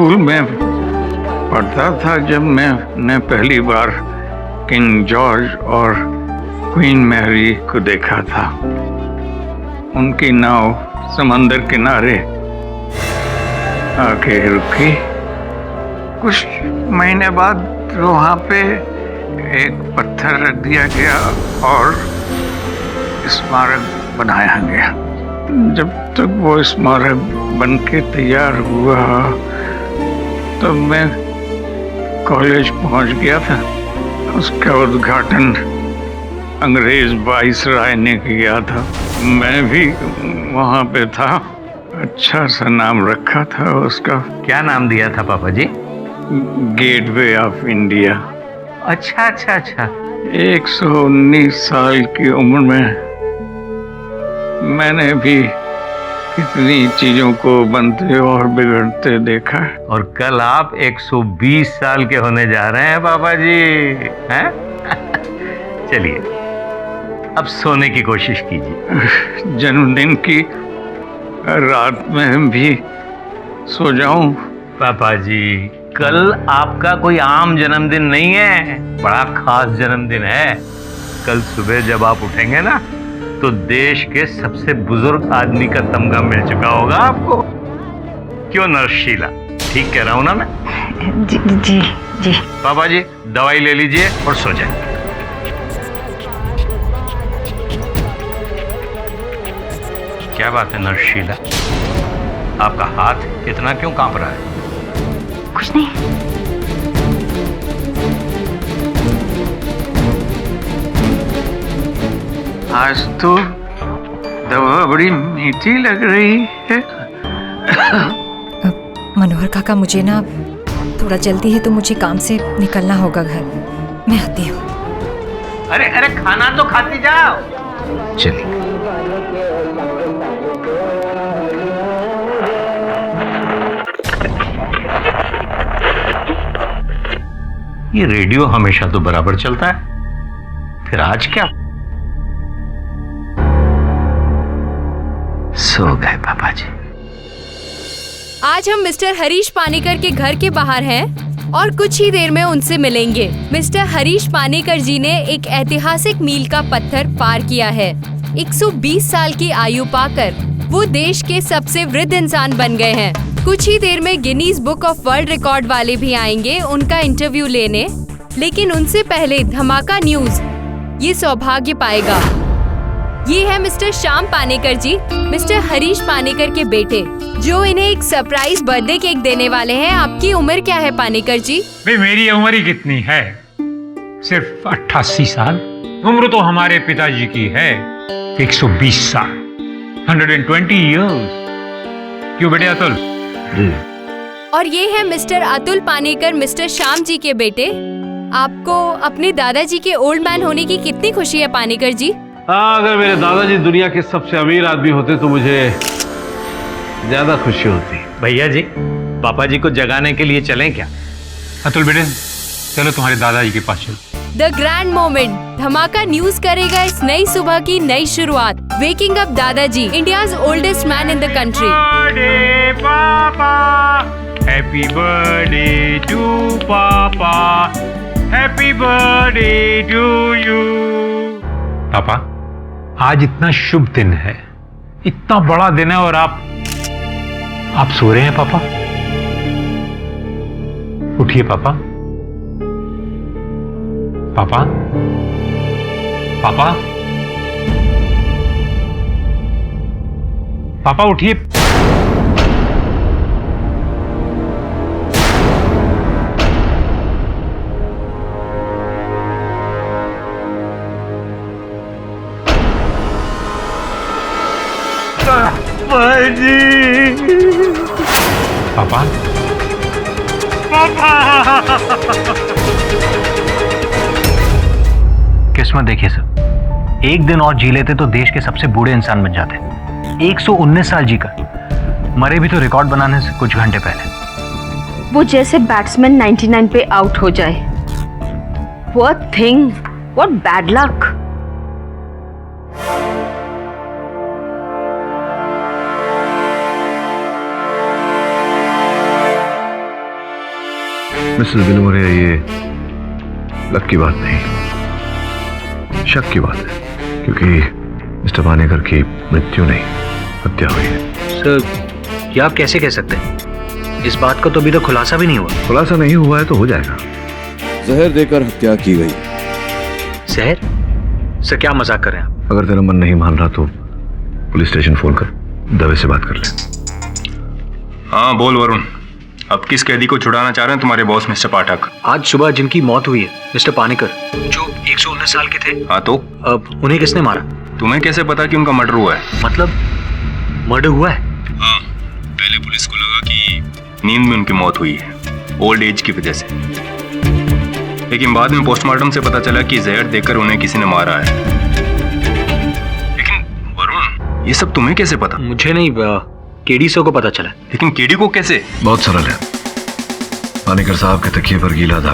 School में पढ़ता था जब मैंने पहली बार किंग जॉर्ज और क्वीन मैरी को देखा था। उनकी नाव समंदर किनारे आके रुकी। कुछ महीने बाद वहाँ पे एक पत्थर रख दिया गया और स्मारक बनाया गया। जब तक वो स्मारक बन के तैयार हुआ तो मैं कॉलेज पहुँच गया था। उसका उद्घाटन अंग्रेज वाइसराय ने किया था। मैं भी वहाँ पे था। अच्छा सा नाम रखा था उसका। क्या नाम दिया था पापा जी? Gateway of India. अच्छा अच्छा अच्छा। 119 साल की उम्र में मैंने भी कितनी चीजों को बनते और बिगड़ते देखा। और कल आप 120 साल के होने जा रहे हैं पापा जी, हैं? चलिए अब सोने की कोशिश कीजिए। जन्मदिन की रात में भी सो जाऊं? पापा जी कल आपका कोई आम जन्मदिन नहीं है, बड़ा खास जन्मदिन है। कल सुबह जब आप उठेंगे ना तो देश के सबसे बुजुर्ग आदमी का तमगा मिल चुका होगा आपको। क्यों नरशीला, ठीक कह रहा हूं ना मैं? जी जी जी। पापा जी दवाई ले लीजिए और सो जाए। क्या बात है नरशीला, आपका हाथ इतना क्यों कांप रहा है? कुछ नहीं। आज तो दवा बड़ी मीठी लग रही है। मनोहर काका मुझे ना थोड़ा जल्दी है तो मुझे काम से निकलना होगा घर। मैं आती हूँ। अरे अरे खाना तो खाती जाओ। चलिए। ये रेडियो हमेशा तो बराबर चलता है, फिर आज क्या? सो गए पापा जी। आज हम मिस्टर हरीश पानीकर के घर के बाहर हैं और कुछ ही देर में उनसे मिलेंगे। मिस्टर हरीश पानीकर जी ने एक ऐतिहासिक मील का पत्थर पार किया है। 120 साल की आयु पाकर वो देश के सबसे वृद्ध इंसान बन गए हैं। कुछ ही देर में Guinness book of world record वाले भी आएंगे उनका इंटरव्यू लेने, लेकिन उनसे पहले धमाका न्यूज ये सौभाग्य पाएगा। ये है मिस्टर श्याम पानीकर जी, मिस्टर हरीश पानीकर के बेटे, जो इन्हें एक सरप्राइज बर्थडे केक देने वाले हैं। आपकी उम्र क्या है पानीकर जी? भाई मेरी उम्र ही कितनी है, सिर्फ 88 साल। उम्र तो हमारे पिताजी की है 120 साल, 120 इयर्स। क्यों बेटे अतुल? और ये है मिस्टर अतुल पानीकर, मिस्टर श्याम जी के बेटे। आपको अपने दादाजी के ओल्ड मैन होने की कितनी खुशी है पानीकर जी? अगर मेरे दादाजी दुनिया के सबसे अमीर आदमी होते तो मुझे ज्यादा खुशी होती। भैया जी पापा जी को जगाने के लिए चलें क्या? अतुल बेटे चलो तुम्हारे दादाजी के पास चलो। द ग्रैंड मोमेंट धमाका न्यूज करेगा इस नई सुबह की नई शुरुआत। वेकिंग अप दादाजी, India's oldest man in the country. Happy birthday to papa, happy birthday to you. पापा आज इतना शुभ दिन है, इतना बड़ा दिन है और आप सो रहे हैं पापा? उठिए पापा। पापा पापा पापा उठिए। पापा किस्मत देखिए सर, एक दिन और जी लेते तो देश के सबसे बूढ़े इंसान बन जाते। 119 साल जीकर मरे भी तो रिकॉर्ड बनाने से कुछ घंटे पहले। वो जैसे बैट्समैन 99 पे आउट हो जाए। What thing, what bad luck। Mrs Bilimoria, ये लक की बात नहीं, शक की बात है, क्योंकि मिस्टर पानेकर की मृत्यु नहीं, हत्या हुई है। सर, ये आप कैसे कह सकते हैं? इस बात का तो अभी तक खुलासा भी नहीं हुआ। खुलासा नहीं हुआ है तो हो जाएगा। जहर देकर हत्या की गई। जहर? सर, क्या मजाक कर रहे हैं आप? अगर तेरा मन नहीं मान रहा तो पुलिस स्टेशन फोन कर दवे से बात कर ले। हाँ बोल वरुण, अब किस कैदी को छुड़ाना चाह रहे हैं तुम्हारे बॉस मिस्टर पाठक? आज सुबह जिनकी मौत हुई है, मिस्टर पानेकर, जो 119 साल के थे। हाँ तो अब उन्हें किसने मारा? तुम्हें कैसे पता कि उनका मर्डर हुआ है? मतलब मर्डर हुआ है? हाँ, पहले पुलिस को लगा कि नींद में उनकी मौत हुई है, ओल्ड एज की वजह से, लेकिन बाद में पोस्टमार्टम से पता चला कि जहर देकर उन्हें किसी ने मारा है। लेकिन वरुण, ये सब तुम्हें कैसे पता? मुझे नहीं, केडी सर को पता चला। लेकिन केडी को कैसे? बहुत सरल है। पानेकर साहब के तकिए पर गीला था,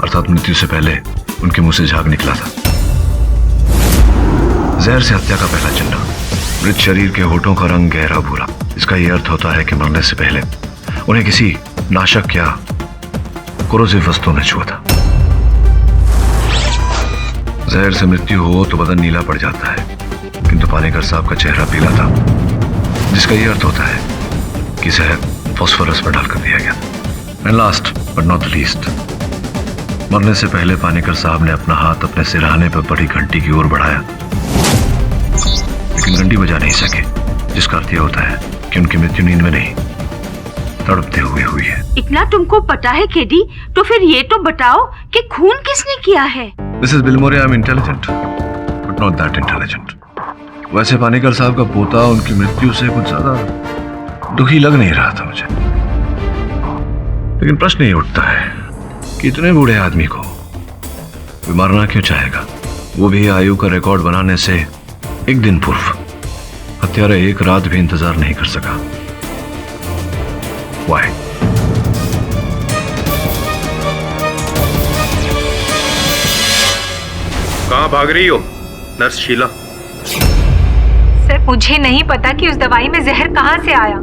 अर्थात मृत्यु से पहले उनके मुंह से झाग निकला था। जहर से हत्या का पहला चिन्ह, मृत शरीर के होठों का रंग गहरा भूरा। इसका यह अर्थ होता है कि मरने से पहले उन्हें किसी नाशक या कोरोसिव वस्तु ने छुआ था। जहर से मृत्यु हो तो बदन नीला पड़ जाता है, किंतु पानेकर साहब का चेहरा पीला था, जिसका यह अर्थ होता है कि जहर फास्फोरस पर डालकर दिया गया। And last but not the least, मरने से पहले पानेकर साहब ने अपना हाथ अपने सिरहाने पर पड़ी घंटी की ओर बढ़ाया, लेकिन घंटी बजा नहीं सके, जिसका अर्थ यह होता है कि उनकी मृत्यु नींद में नहीं, तड़पते हुए हुई है। इतना तुमको पता है केडी, तो फिर ये तो बताओ कि खून किसने किया है? Mrs Bilimoria, I am intelligent but not that intelligent. वैसे पानेकर साहब का पोता उनकी मृत्यु से कुछ ज्यादा दुखी लग नहीं रहा था मुझे, लेकिन प्रश्न ये उठता है कि इतने बूढ़े आदमी को कोई मारना क्यों चाहेगा, वो भी आयु का रिकॉर्ड बनाने से एक दिन पूर्व। हत्यारा एक रात भी इंतजार नहीं कर सका। Why? कहाँ भाग रही हो नर्स शीला? सर, मुझे नहीं पता कि उस दवाई में जहर कहाँ से आया।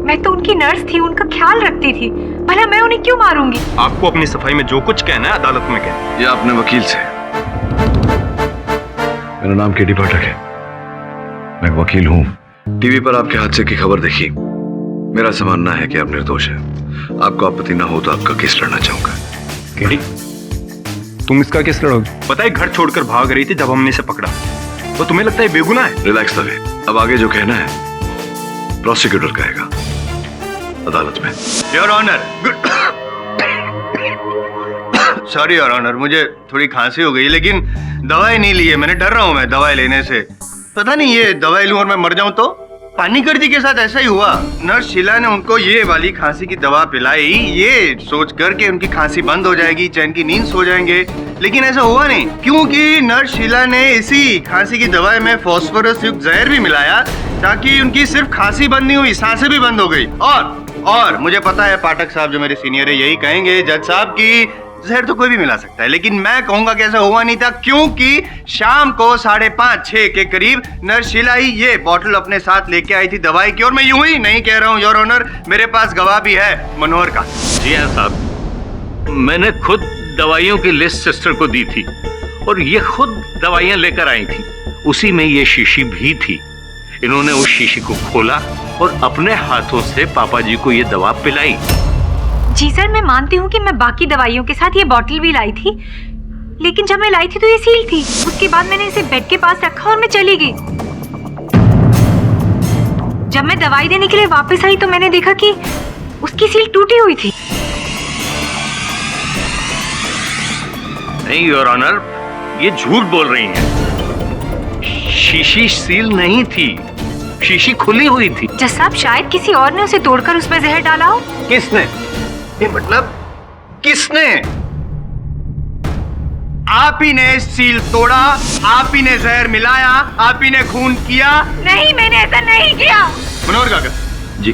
मैं तो उनकी नर्स थी, उनका ख्याल रखती थी, भला मैं उन्हें क्यों मारूंगी? आपको अपनी सफाई में जो कुछ कहना है अदालत में कहना। ये अपने वकील से। मेरा नाम केडी पाठक है, मैं एक वकील हूँ। टीवी पर आपके हादसे की खबर देखी, मेरा ऐसा मानना है कि आप निर्दोष हैं। आपको आपत्ति ना हो तो आपका केस लड़ना चाहूंगा। केडी, तुम इसका केस लड़ोगे? पता है घर छोड़कर भाग रही थी जब हमने इसे पकड़ा, तो तुम्हें लगता है बेगुनाह है? रिलैक्स दवे, अब आगे जो कहना है प्रोसिक्यूटर कहेगा अदालत में। Your honour, sorry your honour, मुझे थोड़ी खांसी हो गई, लेकिन दवाई नहीं ली है मैंने। डर रहा हूं मैं दवाई लेने से, पता नहीं ये दवाई लूं और मैं मर जाऊं तो। पानीकर जी के साथ ऐसा ही हुआ। नर्स शीला ने उनको ये वाली खांसी की दवा पिलाई, ये सोच कर के उनकी खांसी बंद हो जाएगी, चैन की नींद सो जाएंगे, लेकिन ऐसा हुआ नहीं, क्योंकि नर्स शीला ने इसी खांसी की दवाई में फास्फोरस युक्त जहर भी मिलाया, ताकि उनकी सिर्फ खांसी बंद नहीं हुई, सांसें भी बंद हो गई। और मुझे पता है पाठक साहब जो मेरे सीनियर है यही कहेंगे जज साहब की जहर तो कोई भी मिला सकता है, लेकिन मैं कहूंगा कि ऐसा हुआ नहीं था, क्योंकि शाम को 5:30-6 के करीब नर्स शीला ही ये बोतल अपने साथ लेके आई थी दवाई की। और मैं यूं ही नहीं कह रहा हूं योर ऑनर, मेरे पास गवाह भी है मनोहर का। जी हाँ साहब, मैंने खुद दवाइयों की लिस्ट सिस्टर को दी थी और ये खुद दवाइयां लेकर आई थी। उसी में ये शीशी भी थी। इन्होंने उस शीशी को खोला और अपने हाथों से पापा जी को ये दवा पिलाई। जी सर, मैं मानती हूँ कि मैं बाकी दवाइयों के साथ ये बॉटल भी लाई थी, लेकिन जब मैं लाई थी तो ये सील थी। उसके बाद मैंने इसे बेड के पास रखा और मैं चली गई। जब मैं दवाई देने के लिए वापस आई तो मैंने देखा कि उसकी सील टूटी हुई थी। नहीं योर ऑनर, ये झूठ बोल रही हैं। शीशी सील नहीं थी, शीशी खुली हुई थी। जज साहब, शायद किसी और ने उसे तोड़कर उसमें जहर डाला हो। किसने? ये मतलब किसने? आप ही ने सील तोड़ा, आप ही ने जहर मिलाया, आप ही ने खून किया। नहीं, मैंने ऐसा नहीं किया। मनोहर काका जी,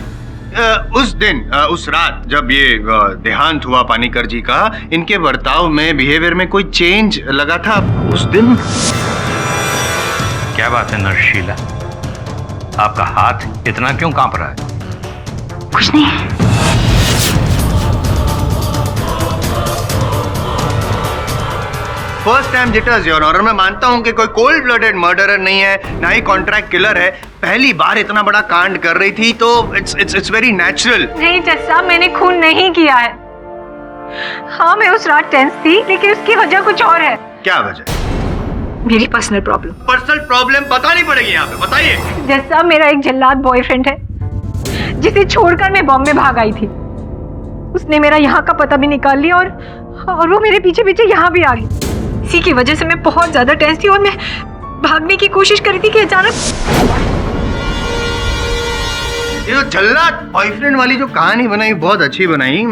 उस दिन उस रात जब ये देहांत हुआ पानीकर जी का, इनके बर्ताव में, बिहेवियर में कोई चेंज लगा था उस दिन? क्या बात है नर्स शीला, आपका हाथ इतना क्यों कांप रहा है? कुछ नहीं। First time jitters your honour. मैं मानता हूँ कि कोई कोल्ड ब्लडेड मर्डरर नहीं है, ना ही कॉन्ट्रैक्ट किलर है। पहली बार इतना बड़ा कांड कर रही थी तो इट्स वेरी नेचुरल। नहीं जज साहब, मैंने खून नहीं किया है। हाँ, मैं उस रात टेंस थी, लेकिन उसकी वजह कुछ और है। क्या वजह? मेरी पर्सनल प्रॉब्लम। पर्सनल प्रॉब्लम बतानी पड़ेगी यहाँ पे, बताइए। जज साहब, मेरा एक जल्लाद बॉयफ्रेंड है जिसे छोड़कर मैं बॉम्बे भाग आई थी। उसने मेरा यहाँ का पता भी निकाल लिया और वो मेरे पीछे पीछे यहाँ भी आ गई। इसी की वजह से मैं बहुत ज्यादा टेंस थी और मैं भागने की कोशिश कर रही थी कि अचानक ये जो जल्लाद बॉयफ्रेंड वाली जो कहानी बनाई बहुत अच्छी बनाई।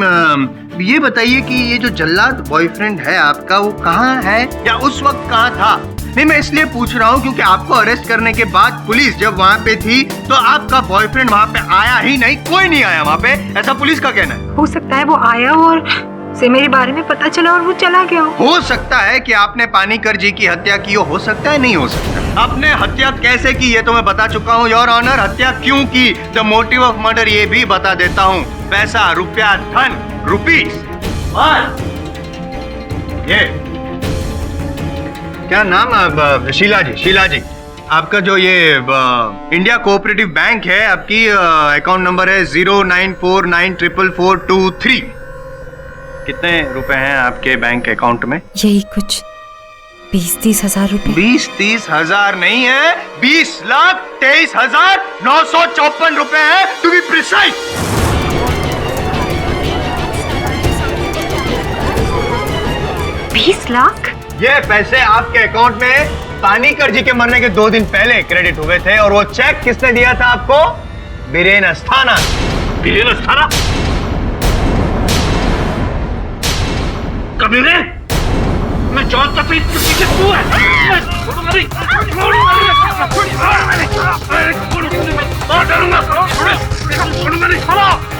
ये बताइए कि ये जो जल्लाद बॉयफ्रेंड है आपका वो कहाँ है या उस वक्त कहाँ था? नहीं, मैं इसलिए पूछ रहा हूँ क्योंकि आपको अरेस्ट करने के बाद पुलिस जब वहाँ पे थी तो आपका बॉयफ्रेंड वहाँ पे आया ही नहीं, कोई नहीं आया वहाँ पे, ऐसा पुलिस का कहना है। हो सकता है वो आया और से मेरे बारे में पता चला और वो चला गया। हो सकता है कि आपने पानीकर जी की हत्या की हो सकता है नहीं हो सकता। आपने हत्या कैसे की ये तो मैं बता चुका हूँ योर ऑनर। हत्या क्यों की, द मोटिव ऑफ मर्डर ये भी बता देता हूँ। पैसा, रुपया, धन, रुपीस। ये क्या नाम? शीला जी, शीला जी। आपका जो ये इंडिया कोऑपरेटिव बैंक है, आपकी अकाउंट नंबर है 09494443। कितने रुपए हैं आपके बैंक अकाउंट में? यही कुछ 20-30 हजार रुपए। 20-30 हजार नहीं है, 20,23,954 रुपए है टू बी प्रिसाइज। 20 लाख? ये पैसे आपके अकाउंट में पानीकर जी के मरने के 2 दिन पहले क्रेडिट हुए थे और वो चेक किसने दिया था आपको? बीरेन अस्थाना। बीरेन अस्थाना? कबीरे, मैं जानता था इसके पीछे तू है।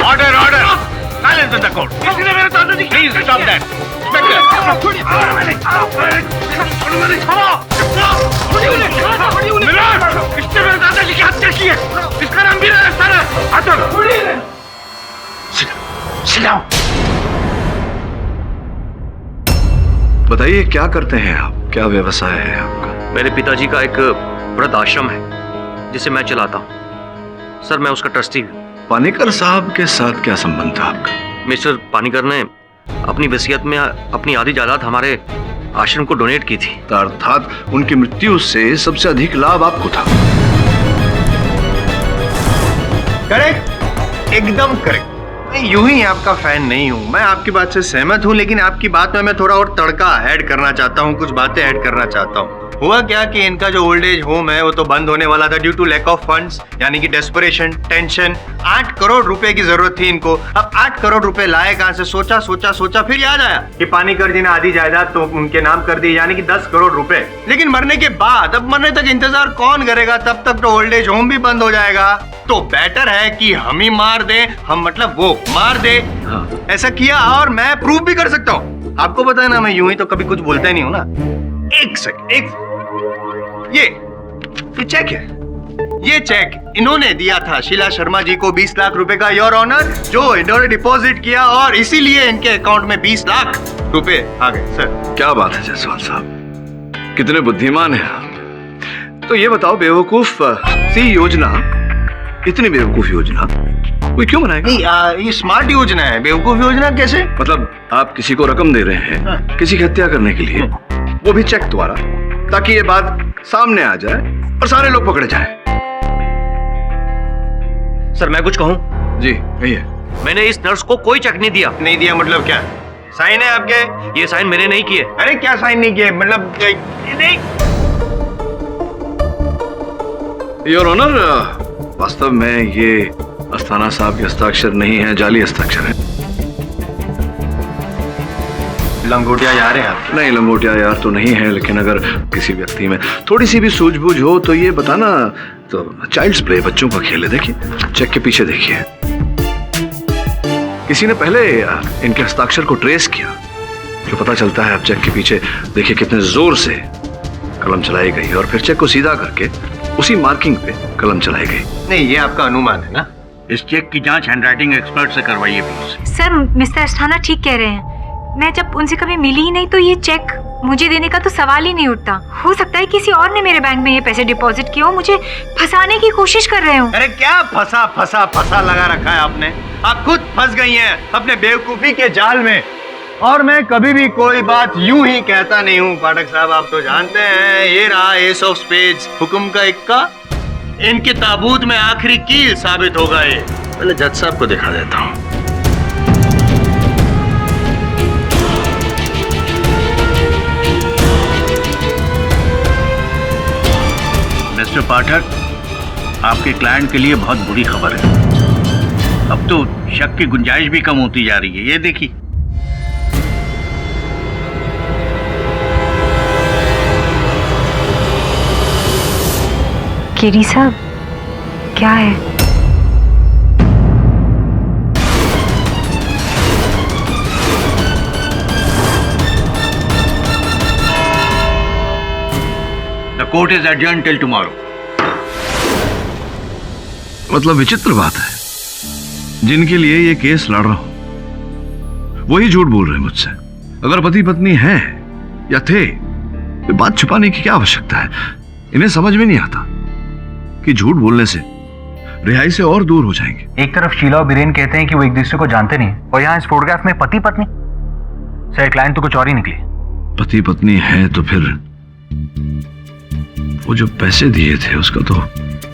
Order, order, silence in the court. किसने मेरे दादाजी? Please stop that. इसने मेरे दादाजी की हत्या की है। इसका नाम भी अस्थाना। बताइए क्या करते हैं आप, क्या व्यवसाय है आपका? मेरे पिताजी का एक वृद्ध आश्रम है जिसे मैं चलाता हूँ। सर, मैं उसका ट्रस्टी हूँ। पानीकर साहब के साथ क्या संबंध था आपका? मिस्टर पानीकर ने अपनी वसीयत में अपनी आधी जायदाद हमारे आश्रम को डोनेट की थी। अर्थात उनकी मृत्यु से सबसे अधिक लाभ आपको था। करेक्ट, एकदम करेक्ट। मैं यूं ही आपका फैन नहीं हूं, मैं आपकी बात से सहमत हूं, लेकिन आपकी बात में मैं थोड़ा और तड़का ऐड करना चाहता हूं, कुछ बातें ऐड करना चाहता हूं। हुआ क्या कि इनका जो ओल्ड एज होम है वो तो बंद होने वाला था due to lack of funds, यानी कि डेस्परेशन, टेंशन। 8 करोड़ रुपए की जरूरत थी इनको। अब 8 करोड़ रुपए लाए कहां से? सोचा सोचा सोचा, फिर याद आया कि पानीकर जी ने आधी जायदाद तो उनके नाम कर दी, यानी कि 10 करोड़ रुपए। लेकिन मरने के बाद, अब मरने तक इंतजार कौन करेगा? तब तक तो ओल्ड एज होम भी बंद हो जाएगा। तो बेटर है कि हम ही मार दें, हम मतलब वो मार दे। हाँ। ऐसा किया और मैं प्रूव भी कर सकता हूँ। आपको पता है ना, मैं यूं ही तो कभी कुछ बोलता ही नहीं हूं ना। एक सेकंड, ये चेक है। ये चेक इन्होंने दिया था शीला शर्मा जी को 20 लाख रुपए का योर ऑनर, जो इन्होंने डिपॉजिट किया और इसीलिए इनके अकाउंट में 20 लाख रुपए आ गए। सर, क्या बात है जायसवाल साहब, कितने बुद्धिमान हैं आप। तो ये बताओ, बेवकूफ सी योजना, इतनी बेवकूफ योजना कोई क्यों बनाएगा? नहीं, ये स्मार्ट योजना है। बेवकूफ योजना कैसे? मतलब आप किसी को रकम दे रहे हैं, हाँ, किसी की हत्या करने के लिए, वो भी चेक द्वारा, ताकि ये बात सामने आ जाए और सारे लोग पकड़े जाएं। सर, मैं कुछ कहूं? जी कहिए। मैंने इस नर्स को कोई चेक नहीं दिया। नहीं दिया मतलब क्या? साइन है आपके? ये साइन मैंने नहीं किए। अरे क्या साइन नहीं किए? मतलब नहीं। योर ऑनर, वास्तव में ये अस्थाना साहब के हस्ताक्षर नहीं है, जाली हस्ताक्षर है। लंगोटिया यार है आप? नहीं, लंगोटिया यार तो नहीं है, लेकिन अगर किसी व्यक्ति में थोड़ी सी भी सूझबूझ हो तो ये बताना। तो चाइल्ड्स प्ले, बच्चों का खेल है। देखिए चेक के पीछे देखिए, किसी ने पहले इनके हस्ताक्षर को ट्रेस किया, जो पता चलता है। अब चेक के पीछे देखिए कितने जोर से कलम चलाई गई और फिर चेक को सीधा करके उसी मार्किंग पे कलम चलाई गई। नहीं, ये आपका अनुमान है ना? इस चेक की जांच हैंडराइटिंग एक्सपर्ट से करवाइए प्लीज। सर, मिस्टर अस्थाना ठीक कह रहे हैं। मैं जब उनसे कभी मिली ही नहीं तो ये चेक मुझे देने का तो सवाल ही नहीं उठता। हो सकता है किसी और ने मेरे बैंक में ये पैसे डिपॉजिट किए हो, मुझे फंसाने की कोशिश कर रहे हो। अरे क्या फंसा फंसा फंसा लगा रखा है आपने? आप खुद फंस गई हैं अपने बेवकूफी के जाल में। और मैं कभी भी कोई बात यूं ही कहता नहीं हूँ पाठक साहब, आप तो जानते हैं। ये रहा एस ऑफ स्पेड्स, हुक्म का इक्का। इनके ताबूत में आखिरी कील साबित होगा ये। पहले जज साहब को दिखा देता हूँ। मिस्टर पाठक, आपके क्लाइंट के लिए बहुत बुरी खबर है। अब तो शक की गुंजाइश भी कम होती जा रही है। ये देखिए। केरी साहब, क्या है? The court is adjourned till tomorrow. मतलब विचित्र बात है, जिनके लिए ये केस लड़ रहा हूं वही झूठ बोल रहे हैं मुझसे। अगर पति पत्नी हैं या थे तो बात छुपाने की क्या आवश्यकता है? इन्हें समझ में नहीं आता कि झूठ बोलने से रिहाई से और दूर हो जाएंगे। एक तरफ शीला और बीरेन कहते हैं कि वो एक दूसरे को जानते नहीं, और यहाँ इस फोटोग्राफ में पति पत्नी। सर, क्लाइंट तो कुछ और ही निकली। पति पत्नी है तो फिर वो जो पैसे दिए थे उसका तो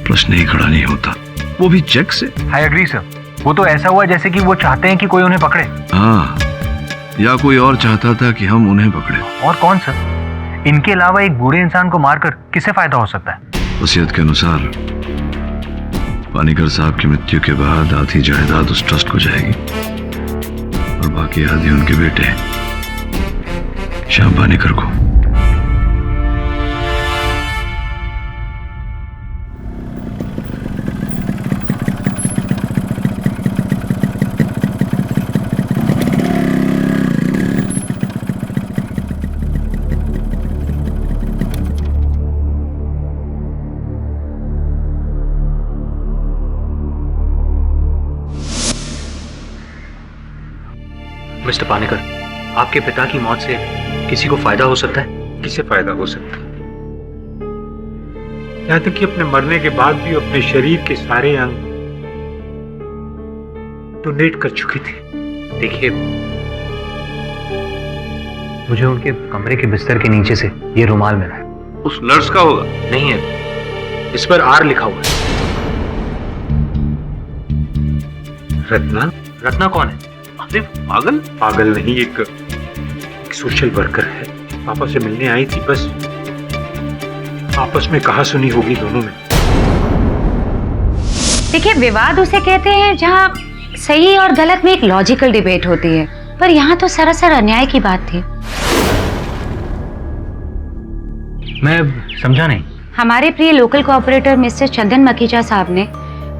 प्रश्न ही खड़ा नहीं होता, वो भी चेक से। आई एग्री सर, वो तो ऐसा हुआ जैसे कि वो चाहते हैं कि कोई उन्हें पकड़े। हाँ, या कोई और चाहता था कि हम उन्हें पकड़े। और कौन सर? इनके अलावा एक बूढ़े इंसान को मारकर किसे फायदा हो सकता है? वसीयत के अनुसार पानीकर साहब की मृत्यु के बाद आधी जायदाद उस ट्रस्ट को जाएगी और बाकी आधी उनके बेटे श्याम पानीकर को। मिस्टर पानीकर, आपके पिता की मौत से किसी को फायदा हो सकता है? किसे फायदा हो सकता है? यहाँ तक कि अपने मरने के बाद भी अपने शरीर के सारे अंग डोनेट कर चुकी थी। देखिए, मुझे उनके कमरे के बिस्तर के नीचे से ये रुमाल मिला है। उस नर्स का होगा? नहीं है, इस पर आर लिखा हुआ है। रत्ना? रत्ना कौन है? अरे पागल? पागल नहीं, एक सोशल वर्कर है। पापा से मिलने आई थी, बस आपस में कहा सुनी होगी दोनों में। देखिए, विवाद उसे कहते हैं जहाँ सही और गलत में एक लॉजिकल डिबेट होती है, पर यहाँ तो सरासर अन्याय की बात थी। मैं समझा नहीं। हमारे प्रिय लोकल कोऑपरेटर मिस्टर चंदन मकीजा साहब ने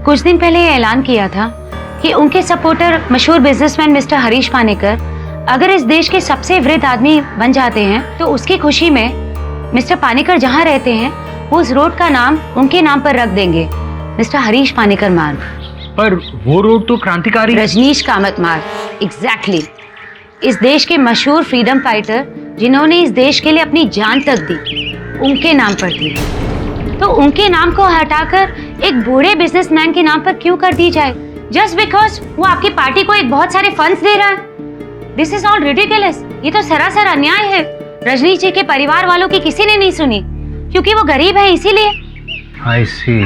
कुछ दिन पहले ये ऐलान किया था कि उनके सपोर्टर मशहूर बिजनेसमैन मिस्टर हरीश पानीकर अगर इस देश के सबसे वृद्ध आदमी बन जाते हैं तो उसकी खुशी में मिस्टर पानीकर जहाँ रहते हैं वो उस रोड का नाम उनके नाम पर रख देंगे, मिस्टर हरीश पानीकर मार्ग। पर वो रोड तो क्रांतिकारी रजनीश कामत मार्ग। एग्जैक्टली। इस देश के मशहूर फ्रीडम फाइटर जिन्होंने इस देश के लिए अपनी जान तक दी, उनके नाम पर थी। तो उनके नाम को हटाकर एक बूढ़े बिजनेसमैन के नाम पर क्यों कर दी जाए, जस्ट बिकॉज वो आपकी पार्टी को एक बहुत सारे फंड्स दे रहा है? This is all ridiculous. ये तो सरासर अन्याय है। रजनीश जी के परिवार वालों की किसी ने नहीं सुनी क्योंकि वो गरीब है, इसीलिए। आई सी,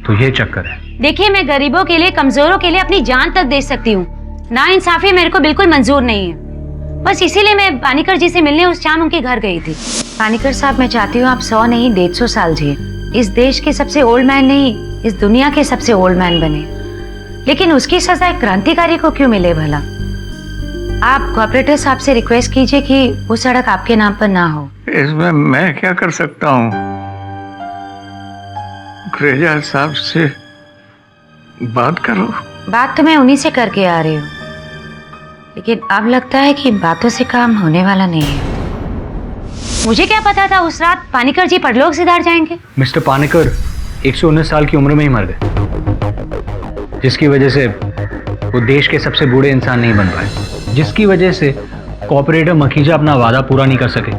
तो ये चक्कर है। देखिए, मैं गरीबों के लिए, कमजोरों के लिए अपनी जान तक दे सकती हूँ। नाइंसाफी मेरे को बिल्कुल मंजूर नहीं है। बस इसीलिए मैं पानीकर जी से मिलने उस शाम उनके घर गई थी। पानीकर साहब, मैं चाहती हूँ आप 100 नहीं 150 साल जिए। इस देश के सबसे ओल्ड मैन नहीं, इस दुनिया के सबसे ओल्ड मैन बने। लेकिन उसकी सजा एक क्रांतिकारी को क्यों मिले भला? आप कोऑपरेटर साहब से रिक्वेस्ट कीजिए कि वो सड़क आपके नाम पर ना हो। इसमें मैं क्या कर सकता हूँ? ग्रेजा साहब से बात करो। बात तो मैं उन्हीं से करके आ रही हूँ, लेकिन अब लगता है कि बातों से काम होने वाला नहीं है। मुझे क्या पता था उस रात पानीकर जी परलोक सिधार जाएंगे। मिस्टर पानीकर 119 साल की उम्र में ही मर गए, जिसकी वजह से वो देश के सबसे बूढ़े इंसान नहीं बन पाए, जिसकी वजह से कोऑपरेटर मखीजा अपना वादा पूरा नहीं कर सके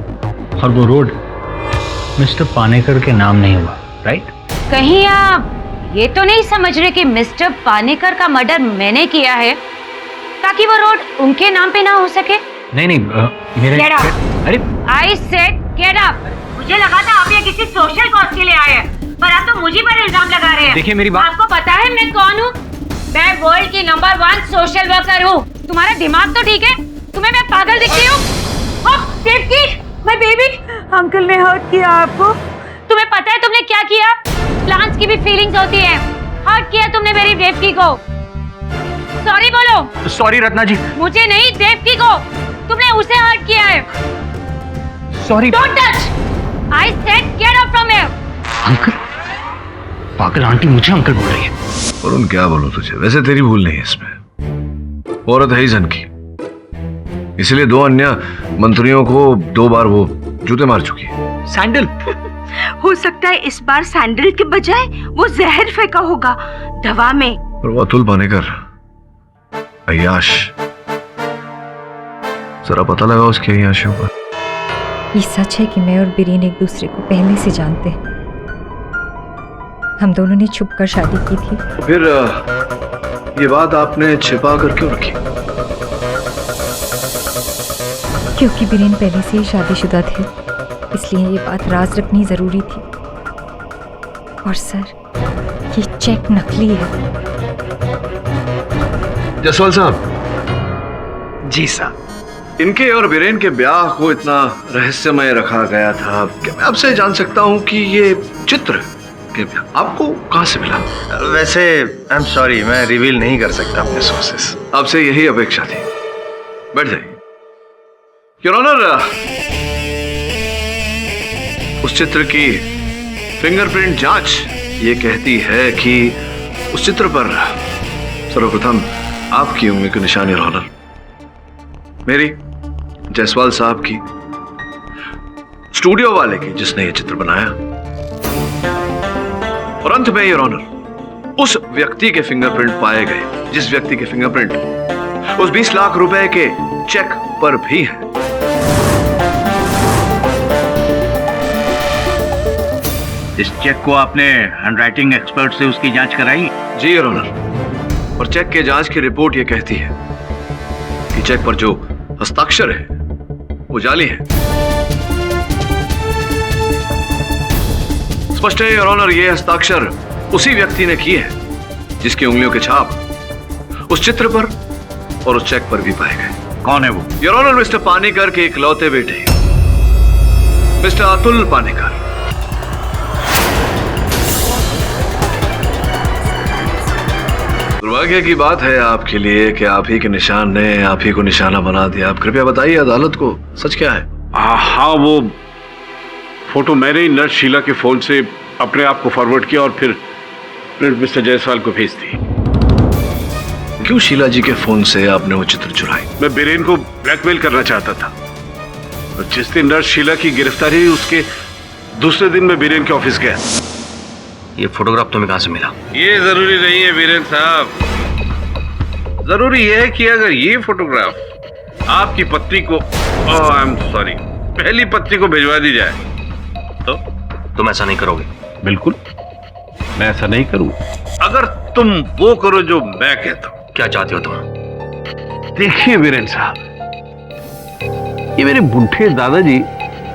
और वो रोड मिस्टर पानेकर के नाम नहीं हुआ, राइट? कहीं आप ये तो नहीं समझ रहे कि मिस्टर पानेकर का मर्डर मैंने किया है ताकि वो रोड उनके नाम पे ना हो सके? नहीं मेरे Get up. अरे I said get up. मुझे लगा था आप ये किसी सोशल कॉज के लिए आए हैं, पर आप तो मुझे पर इल्जाम लगा रहे हैं। देखिए मेरी बात, आपको पता है मैं कौन हूँ? मैं वर्ल्ड की नंबर 1 सोशल वर्कर हूँ। तुम्हारा दिमाग तो ठीक है? तुम्हें मैं पागल दिखती हूँ? देवकी, my baby, अंकल ने हर्ट किया आपको। तुम्हें पता है तुमने क्या किया? प्लांट्स की भी फीलिंग्स होती है। हर्ट किया तुमने मेरी देवकी को। सॉरी बोलो। सॉरी रत्ना जी। मुझे नहीं, देवकी को। तुमने उसे हर्ट किया है। Sorry. Don't touch. I said get out from here. Uncle, पागल आंटी मुझे अंकल बोल रही है। और उन क्या बोलो तुझे, वैसे तेरी भूल नहीं है इसमें। औरत है ही जन की, इसलिए 2 अन्य मंत्रियों को 2 बार वो जूते मार चुकी है। सैंडल हो सकता है इस बार सैंडल के बजाय वो जहर फेंका होगा दवा में। और वो अतुल पानेकर, अय्याश, जरा पता लगा उसके अय्याशियों का। ये सच है कि मैं और बीरेन एक दूसरे को पहले से जानते हैं। हम दोनों ने छुपकर शादी की थी। फिर ये बात आपने छिपा कर क्यों रखी? क्योंकि बीरेन पहले से ही शादीशुदा थे, इसलिए ये बात राज रखनी जरूरी थी। और सर, ये चेक नकली है। जसवाल साहब। जी साहब। इनके और बीरेन के ब्याह को इतना रहस्यमय रखा गया था कि मैं आपसे जान सकता हूं कि ये चित्र आपको कहां से मिला? वैसे आई एम सॉरी, मैं रिवील नहीं कर सकता अपने सोर्सेस। आपसे यही अपेक्षा थी। बैठ जाइए। योर ऑनर, उस चित्र की फिंगरप्रिंट जांच ये कहती है कि उस चित्र पर सर्वप्रथम आपकी उंगली की निशानी, योर ऑनर, मेरी, जायसवाल साहब की, स्टूडियो वाले की जिसने ये चित्र बनाया, और अंत में, योर ऑनर, उस व्यक्ति के फिंगरप्रिंट पाए गए जिस व्यक्ति के फिंगरप्रिंट उस 20 लाख रुपए के चेक पर भी है। इस चेक को आपने हैंडराइटिंग एक्सपर्ट से उसकी जांच कराई? जी योर ऑनर, और चेक के जांच की रिपोर्ट यह कहती है कि चेक पर जो हस्ताक्षर है वो जाली है। स्पष्ट है योर ऑनर, ये हस्ताक्षर उसी व्यक्ति ने किए हैं जिसकी उंगलियों के छाप उस चित्र पर और उस चेक पर भी पाए गए। कौन है वो? योर ऑनर, मिस्टर पानेकर के इकलौते बेटे मिस्टर अतुल पानेकर। दुर्भाग्य की बात है आपके लिए कि आप ही के निशान ने आप ही को निशाना बना दिया। आप कृपया बताइए अदालत को सच क्या है? हाँ, वो फोटो मैंने ही नर्स शीला के फोन से अपने आप को फॉरवर्ड किया और फिर मिस्टर जायसवाल को भेज दी। क्यों शीला जी के फोन से आपने वो चित्र चुराई? मैं बीरेन को ब्लैकमेल करना चाहता था। और जिस दिन नर्स शीला की गिरफ्तारी हुई उसके दूसरे दिन मैं बीरेन के ऑफिस गया। ये फोटोग्राफ तुम्हें कहां से मिला? ये जरूरी नहीं है बीरेन साहब, जरूरी यह है कि अगर ये फोटोग्राफ आपकी पत्नी को, आई एम सॉरी, पहली पत्नी को भिजवा दी जाए तो तुम ऐसा नहीं करोगे? बिल्कुल, मैं ऐसा नहीं करूंगा। अगर तुम वो करो जो मैं कहता हूं। क्या चाहते हो तुम? देखिए वीरेन साहब, ये मेरे बूढ़े दादाजी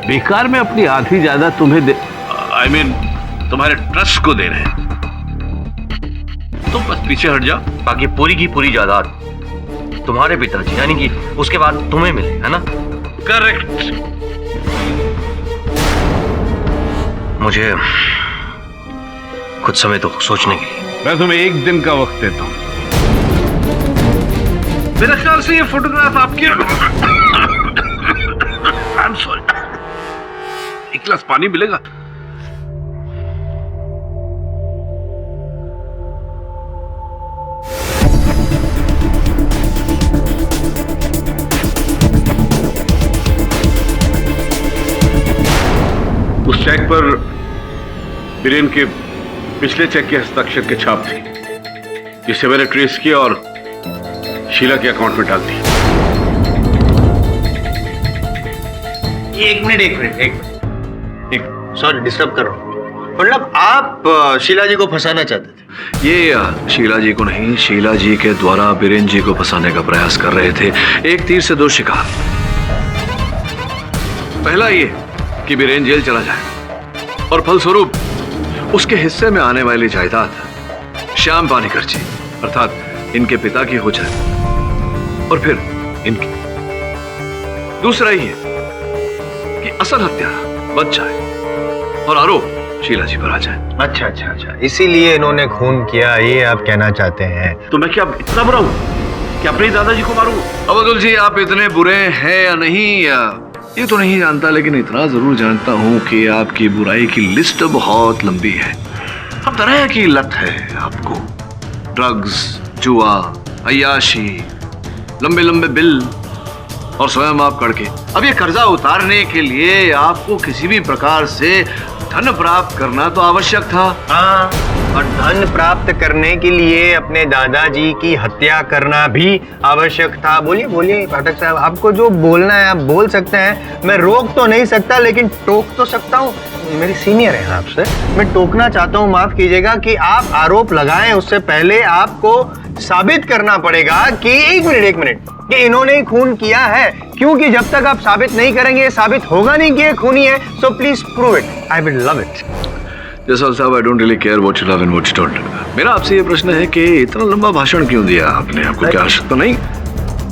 बेकार में अपनी आधी जायदाद तुम्हें दे, I mean, तुम्हारे ट्रस्ट को दे रहे हैं। तुम बस पीछे हट जाओ। बाकी पूरी की पूरी जायदाद तुम्हारे पिताजी यानी कि उसके बाद तुम्हें मिले, है ना? करेक्ट। मुझे कुछ समय तो सोचने के लिए। मैं तुम्हें 1 दिन का वक्त देता हूं। मेरे ख्याल से ये फोटोग्राफ आपकी आई एम सॉरी, 1 गिलास पानी मिलेगा? उस चेक पर बीरेन के पिछले चेक के हस्ताक्षर के छाप थी, जिसे मैंने ट्रेस किया और शीला के अकाउंट में डाल दी। एक मिनट सॉरी डिस्टर्ब कर रहा हूँ। मतलब आप शीला जी को फंसाना चाहते थे? ये शीला जी को नहीं, शीला जी के द्वारा बीरेन जी को फंसाने का प्रयास कर रहे थे। एक तीर से दो शिकार। पहला ये कि बीरेन जेल चला जाए और फलस्वरूप उसके हिस्से में आने वाली जायदाद श्याम पानीकर जी अर्थात इनके पिता की हो जाए और फिर इनकी। दूसरा ये कि असल हत्यारा बच जाए और आरोप शीला जी पर आ जाए। अच्छा, इसीलिए इन्होंने खून किया, ये आप कहना चाहते हैं? तो मैं क्या इतना बुरा हूं कि अपने दादाजी को मारूं? अब्दुल जी, आप इतने बुरे हैं या नहीं ये तो नहीं जानता, लेकिन इतना जरूर जानता हूं कि आपकी बुराई की लिस्ट बहुत लंबी है। हर तरह की लत है आपको, ड्रग्स, जुआ, अय्याशी, लंबे लंबे बिल और स्वयं आप करके। अब ये कर्जा उतारने के लिए आपको किसी भी प्रकार से धन प्राप्त करना तो आवश्यक था। हाँ, और धन प्राप्त करने के लिए अपने दादाजी की हत्या करना भी आवश्यक था। बोलिए पाठक साहब, आपको जो बोलना है आप बोल सकते हैं। मैं रोक तो नहीं सकता लेकिन टोक तो सकता हूँ। मेरी सीनियर है आपसे, मैं टोकना चाहता हूँ, माफ कीजिएगा कि आप आरोप लगाएं उससे पहले आपको साबित करना पड़ेगा कि एक मिनट कि इन्होंने ही खून किया है, क्योंकि जब तक आप साबित नहीं करेंगे साबित होगा नहीं कि ये खूनी है। So please prove it, I will love it. Jaswal साहब, I don't really care what you love and what you don't. मेरा आपसे ये प्रश्न है कि इतना लंबा भाषण क्यों दिया आपने? आपको क्या आवश्यकता नहीं?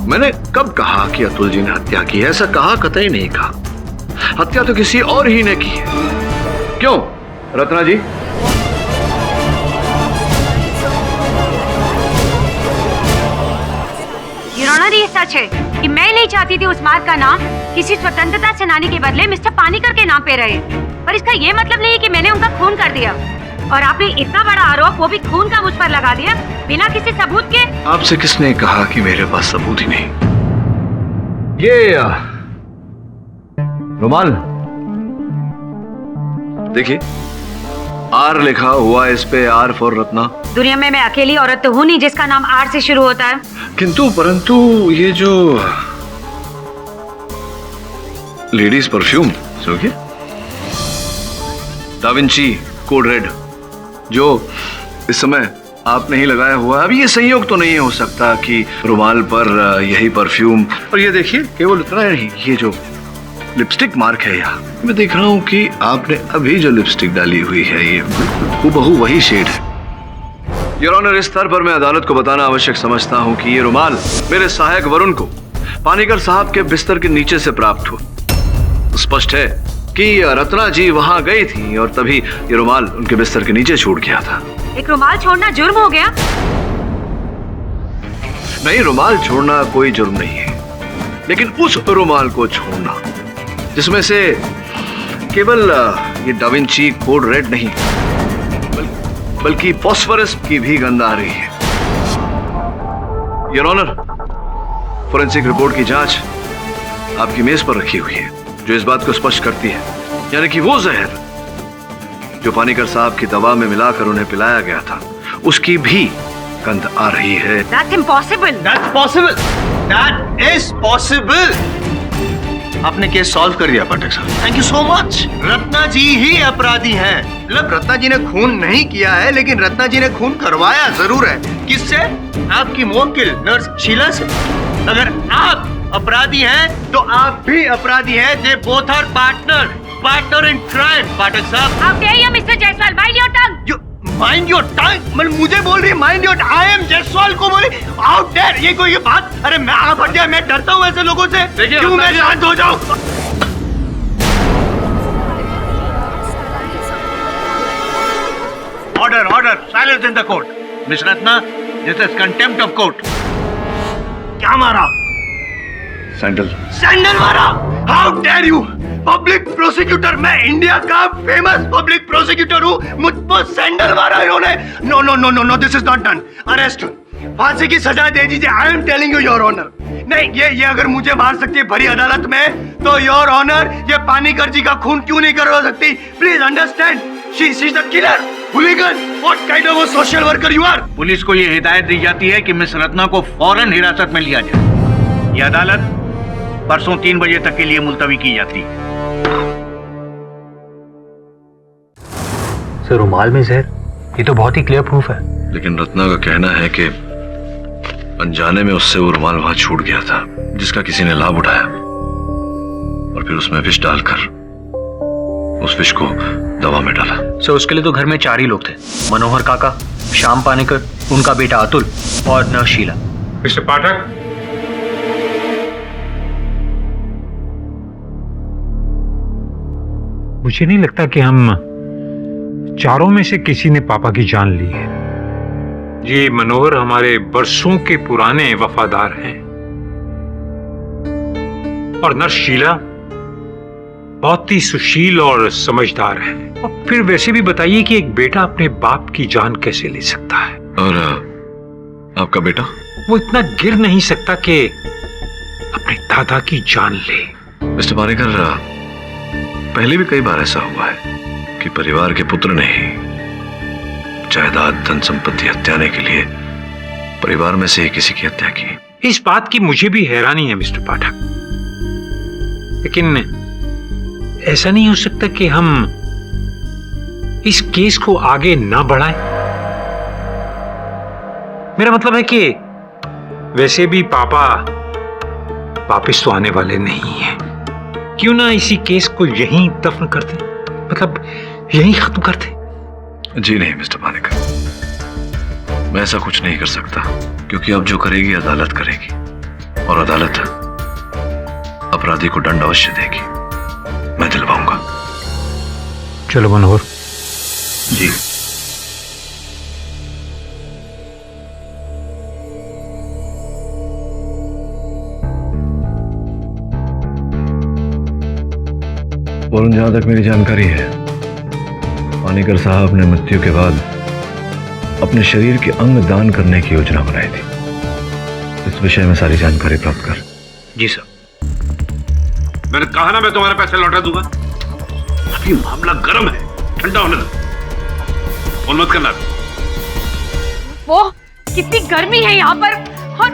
मैंने कब कहा कि अतुल जी ने हत्या की है? ऐसा कहा कतई नहीं कहा। हत्या तो किसी और ही ने की है। क्यों रत्ना जी? ये सच है कि मैं नहीं चाहती थी उस मार्ग का नाम किसी स्वतंत्रता सेनानी के बदले मिस्टर पानीकर के नाम पे रहे, पर इसका ये मतलब नहीं कि मैंने उनका खून कर दिया। और आपने इतना बड़ा आरोप, वो भी खून का, मुझ पर लगा दिया बिना किसी सबूत के। आपसे किसने कहा कि मेरे पास सबूत ही नहीं? ये रुमाल देखिए, आर लिखा हुआ, इस पे आर फॉर रत्ना। दुनिया में मैं अकेली औरत तो हूँ नहीं जिसका नाम आर से शुरू होता है। किंतु परंतु ये जो लेडीज परफ्यूम समझिए, डा विंची कोड रेड, जो इस समय आपने ही लगाया हुआ। अब ये संयोग तो नहीं हो सकता कि रुमाल पर यही परफ्यूम, और ये देखिए केवल इतना नहीं, ये जो लिपस्टिक मार्क है यहाँ, मैं देख रहा हूँ कि आपने अभी जो लिपस्टिक डाली हुई है ये हूबहू वही शेड है। योर ऑनर, इस स्तर पर मैं अदालत को बताना आवश्यक समझता हूँ कि ये रुमाल मेरे सहायक वरुण को पानीकर साहब के बिस्तर के नीचे से प्राप्त हुआ। स्पष्ट है कि रत्ना जी वहां गई थी और तभी ये रुमाल उनके बिस्तर के नीचे छूट गया था। एक रुमाल छोड़ना जुर्म हो गया? नहीं, रुमाल छोड़ना कोई जुर्म नहीं है, लेकिन उस रुमाल को छोड़ना जिसमें से केवल ये डा विंची कोड रेड नहीं बल्कि फॉस्फोरस की भी गंध आ रही है। योर ऑनर, फोरेंसिक रिपोर्ट की जांच आपकी मेज पर रखी हुई है, जो इस बात को स्पष्ट करती है, यानी कि वो जहर जो पानीकर साहब की दवा में मिलाकर उन्हें पिलाया गया था, उसकी भी गंध आ रही है। That's impossible. That's possible. That is possible. आपने केस सॉल्व कर दिया पाठक साहब, thank you so much. Ratna ji ही अपराधी हैं। मतलब रत्ना जी ने खून नहीं किया है, लेकिन रत्ना जी ने खून करवाया जरूर है। किससे? आपकी मुवक्किल नर्स शीला से। अगर आप अपराधी हैं तो आप भी अपराधी हैं। They both are partner in crime. Pathak साहब, How dare you, Mr. Jaiswal? Mind your tongue. Mind your tongue, मतलब मुझे बोल रही है mind your, I am Jaiswal को बोली आउट देयर। ये कोई बात? अरे मैं आप हट जाए, मैं डरता हूँ ऐसे लोगों से। क्यों मैं शांत हो जाऊं? Order, silence in the court. Miss Ratna, this is contempt of court. क्या मारा? सैंडल मारा? How dare you! Public prosecutor, मैं इंडिया का फेमस पब्लिक प्रोसिक्यूटर हूँ, मुझ पर सैंडल मारा इन्होंने। No no no no no, this is not done. Arrest, फांसी की सजा दे दीजिए। I am telling you your honour. नहीं, ये अगर मुझे मार सकती है भरी अदालत में, तो योर ऑनर ये पानीकर जी का खून क्यों नहीं करवा सकती? Please understand, she is the killer, hooligan. What kind of a social worker you are? Police को ये हिदायत दी जाती है कि मिस रत्ना को फौरन हिरासत में लिया जाए। ये अदालत परसों 3 बजे तक के लिए मुलतवी की जाती है। सर रुमाल में जहर, ये तो बहुत ही क्लियर प्रूफ है। लेकिन रत्ना का कहना है कि अनजाने में उससे वो रुमाल वहां छूट गया था, जिसका किसी ने लाभ उठाया और फिर उसमें विष डालकर उस विष को दवा में डाला। सर उसके लिए तो घर में 4 ही लोग थे, मनोहर काका, श्याम पानीकर, उनका बेटा अतुल और नर्स शीला। मिस्टर पाठक, मुझे नहीं लगता कि हम चारों में से किसी ने पापा की जान ली है। ये मनोहर हमारे बरसों के पुराने वफादार हैं और नर्स शीला बहुत ही सुशील और समझदार है। और फिर वैसे भी बताइए कि एक बेटा अपने बाप की जान कैसे ले सकता है? और आपका बेटा? वो इतना गिर नहीं सकता कि अपने दादा की जान ले। मिस्टर पानीकर, पहले भी कई बार ऐसा हुआ है कि परिवार के पुत्र ने ही जायदाद, धन संपत्ति हत्याने के लिए परिवार में से ही किसी की हत्या की। इस बात की मुझे भी हैरानी है मिस्टर पाठक, लेकिन ऐसा नहीं हो सकता कि हम इस केस को आगे ना बढ़ाएं। मेरा मतलब है कि वैसे भी पापा वापस तो आने वाले नहीं हैं। क्यों ना इसी केस को यहीं दफन कर दें, मतलब यहीं खत्म कर दें। जी नहीं मिस्टर पानीकर, मैं ऐसा कुछ नहीं कर सकता, क्योंकि अब जो करेगी अदालत करेगी और अदालत अपराधी को दंड अवश्य देगी। मैं दिलवाऊंगा। चलो मनोहर। जी। वरुण, जहां तक मेरी जानकारी है, पानीकर साहब ने मृत्यु के बाद अपने शरीर के अंग दान करने की योजना बनाई थी। इस विषय में सारी जानकारी प्राप्त कर। जी सर। मैंने कहा ना मैं तुम्हारे पैसे लौटा दूंगा। अभी मामला गर्म है, ठंडा होने दो। फोन मत करना। वो कितनी गर्मी है यहाँ पर और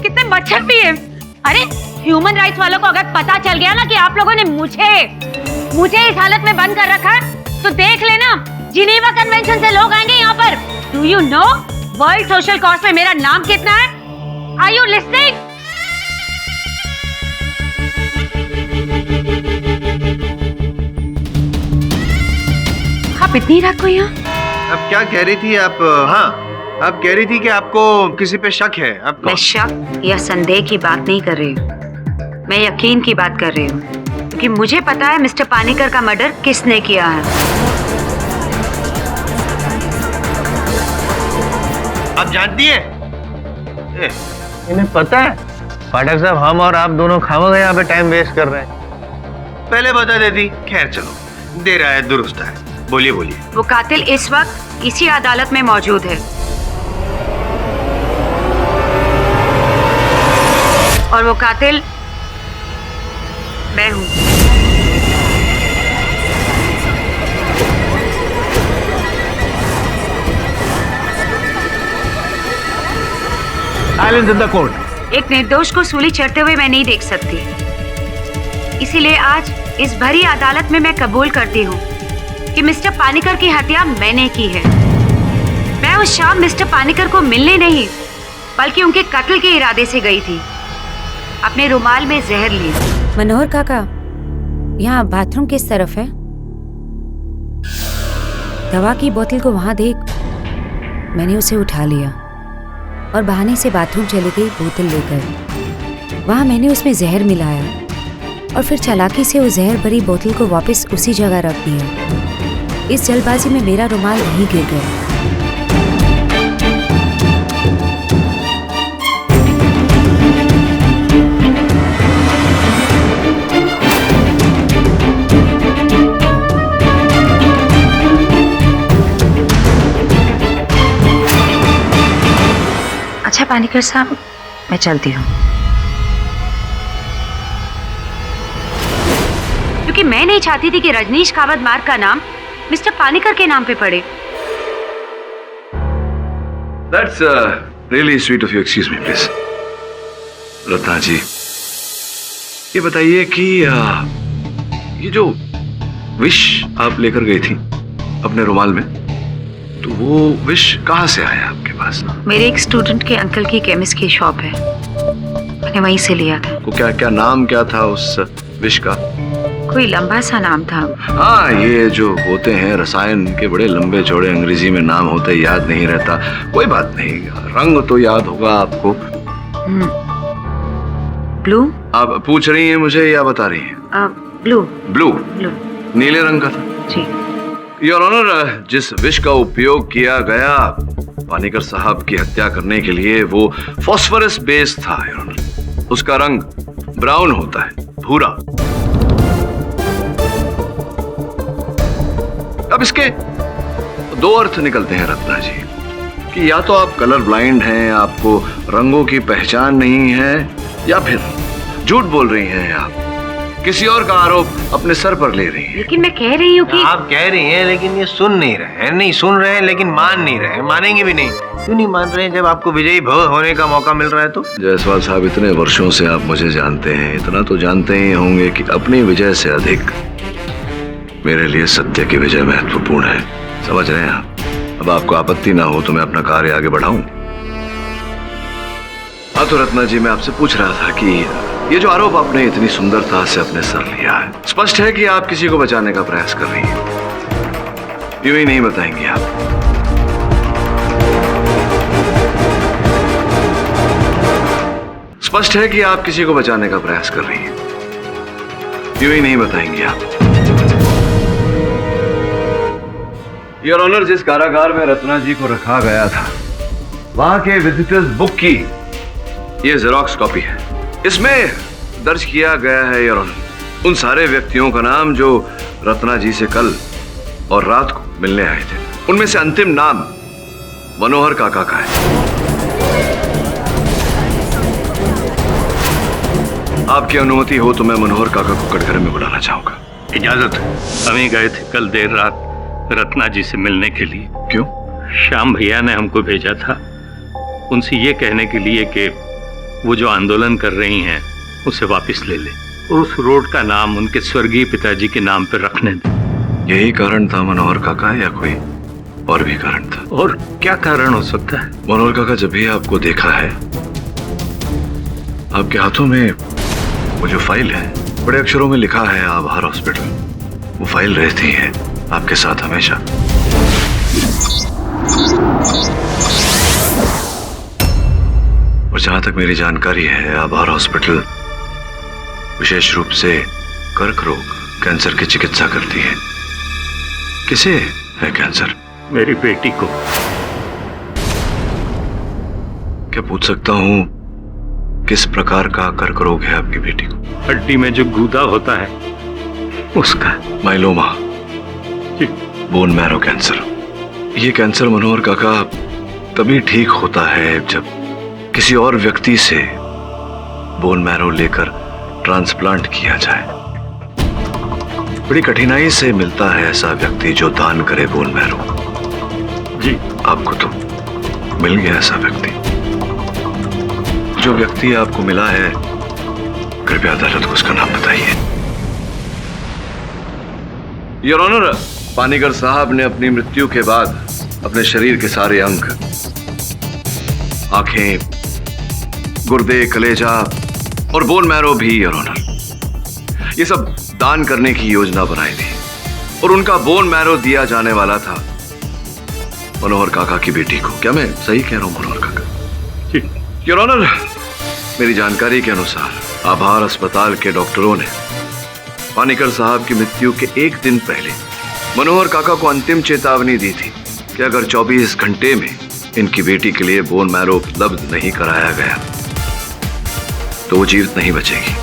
कितने मच्छर भी है। अरे ह्यूमन राइट्स वालों को अगर पता चल गया ना कि आप लोगों ने मुझे इस हालत में बंद कर रखा है, तो देख लेना, जिनेवा कन्वेंशन से लोग आएंगे यहाँ पर। Do you know world social cost में मेरा नाम कितना है? Are you listening? आप इतनी रात को यहाँ? अब क्या कह रही थी आप? हाँ, आप कह रही थी कि आपको किसी पे शक है। आपको? मैं शक या संदेह की बात नहीं कर रही हूँ, मैं यकीन की बात कर रही हूँ, क्योंकि मुझे पता है मिस्टर पानीकर का मर्डर किसने किया है। आप जानती हैं? इन्हें पता है? पाठक साहब, हम और आप दोनों खामोगे यहाँ पे टाइम वेस्ट कर रहे हैं। पहले बता देती। खैर चलो, देर आए दुरुस्त है। बोलिए बोलिए। वो कातिल इस वक्त इसी अदालत में मौजूद है और वो कातिल मैं हूँ। Silence in the court. एक निर्दोष को सूली चढ़ते हुए मैं नहीं देख सकती, इसीलिए आज इस भरी अदालत में मैं कबूल करती हूँ कि मिस्टर पानीकर की हत्या मैंने की है। मैं उस शाम मिस्टर पानीकर को मिलने नहीं, बल्कि उनके कत्ल के इरादे से गई थी। अपने रुमाल में जहर लिए। मनोहर काका, यहाँ बाथरूम किस तरफ है? दवा की बोतल को वहां देख। मैंने उसे उठा लिया और बहाने से बाथरूम चली गई बोतल लेकर। वहां मैंने उसमें जहर मिलाया और फिर चालाकी से उस जहर भरी बोतल को वापस उसी जगह रख दिया। इस जल्दबाजी में मेरा रुमाल वहीं गिर गया। अच्छा पानीकर साहब, मैं चलती हूँ, क्योंकि मैं नहीं चाहती थी कि रजनीश कावत मार्ग का नाम मिस्टर पानीकर के नाम पे पड़े। That's really sweet of you. Excuse me, please. Ratna जी, ये बताइए कि ये जो विश आप लेकर गई थी अपने रुमाल में, तो वो विश कहाँ से आया आपके पास? मेरे एक स्टूडेंट के अंकल की केमिस्ट की शॉप है, मैंने वहीं से लिया था। को क्या नाम क्या था उस विश का? कोई लंबा सा नाम था। हाँ, ये जो होते हैं रसायन के बड़े लंबे चौड़े अंग्रेजी में नाम होते, याद नहीं रहता। कोई बात नहीं, रंग तो याद होगा आपको। ब्लू। आप पूछ रही हैं मुझे या बता रही हैं? ब्लू। ब्लू। ब्लू नीले रंग का था जी। योर ऑनर, जिस विष का उपयोग किया गया पानीकर साहब की हत्या करने के लिए वो फास्फोरस बेस था योर ऑनर। उसका रंग ब्राउन होता है, भूरा। अब इसके दो अर्थ निकलते हैं रत्ना जी, कि या तो आप कलर ब्लाइंड हैं, आपको रंगों की पहचान नहीं है, या फिर झूठ बोल रही हैं आप, किसी और का आरोप अपने सर पर ले रही हैं। लेकिन मैं कह रही हूँ कि आप कह रही हैं लेकिन ये सुन नहीं रहे हैं, नहीं सुन रहे हैं लेकिन मान नहीं रहे हैं, मानेंगे भी नहीं। क्यों नहीं मान रहे हैं जब आपको विजयी भव होने का मौका मिल रहा है तो? जायसवाल साहब, इतने वर्षों से आप मुझे जानते हैं, इतना तो जानते ही होंगे कि अपनी विजय से अधिक मेरे लिए सत्य की विजय महत्वपूर्ण है। समझ रहे हैं आप? अब आपको आपत्ति ना हो तो मैं अपना कार्य आगे बढ़ाऊं। हाँ तो रत्ना जी, मैं आपसे पूछ रहा था कि ये जो आरोप आपने इतनी सुंदरता से अपने सर लिया है, स्पष्ट है कि आप किसी को बचाने का प्रयास कर रही हैं। यूं ही नहीं बताएंगे आप? स्पष्ट है कि आप किसी को बचाने का प्रयास कर रही हैं। यूं ही नहीं बताएंगे आप? योर ऑनर, जिस कारागार में रत्ना जी को रखा गया था, वहां के विजिटर्स बुक की ये जेरॉक्स कॉपी है। इसमें दर्ज किया गया है योर ऑनर उन सारे व्यक्तियों का नाम जो रत्ना जी से कल और रात को मिलने आए थे। उनमें से अंतिम नाम मनोहर काका का है। आपकी अनुमति हो तो मैं मनोहर काका को कटघरे में बुलाना चाहूंगा। इजाजत है। हम ही गए थे कल देर रात रत्ना जी से मिलने के लिए। क्यों? श्याम भैया ने हमको भेजा था उनसे ये कहने के लिए कि वो जो आंदोलन कर रही हैं उसे वापस ले ले और उस रोड का नाम उनके स्वर्गीय पिताजी के नाम पर रखने दे। यही कारण था मनोहर काका, या कोई और भी कारण था? और क्या कारण हो सकता है? मनोहर काका, जब भी आपको देखा है, आपके हाथों में वो जो फाइल है, बड़े अक्षरों में लिखा है आभार हॉस्पिटल, वो फाइल रहती है आपके साथ हमेशा। और जहां तक मेरी जानकारी है, आभार हॉस्पिटल विशेष रूप से कर्क रोग, कैंसर की चिकित्सा करती है। किसे है कैंसर? मेरी बेटी को। क्या पूछ सकता हूं किस प्रकार का कर्क रोग है आपकी बेटी को? हड्डी में जो गूदा होता है उसका। Myeloma, bone marrow cancer. ये कैंसर मनोहर काका तभी ठीक होता है जब किसी और व्यक्ति से बोन मैरो लेकर ट्रांसप्लांट किया जाए। बड़ी कठिनाई से मिलता है ऐसा व्यक्ति जो दान करे बोन मैरो। जी, आपको तो मिल गया ऐसा व्यक्ति। जो व्यक्ति आपको मिला है, कृपया अदालत को उसका नाम बताइए। योर ऑनर, पानीकर साहब ने अपनी मृत्यु के बाद अपने शरीर के सारे अंग, आंखें, गुर्दे, कलेजा और बोन मैरो भी योर ऑनर, ये सब दान करने की योजना बनाई थी और उनका बोन मैरो दिया जाने वाला था मनोहर काका की बेटी को। क्या मैं सही कह रहा हूं मनोहर काका? योर ऑनर, मेरी जानकारी के अनुसार आभार अस्पताल के डॉक्टरों ने पानीकर साहब की मृत्यु के एक दिन पहले मनोहर काका को अंतिम चेतावनी दी थी कि अगर 24 घंटे में इनकी बेटी के लिए बोन मैरो उपलब्ध नहीं कराया गया तो वो जीवित नहीं बचेगी।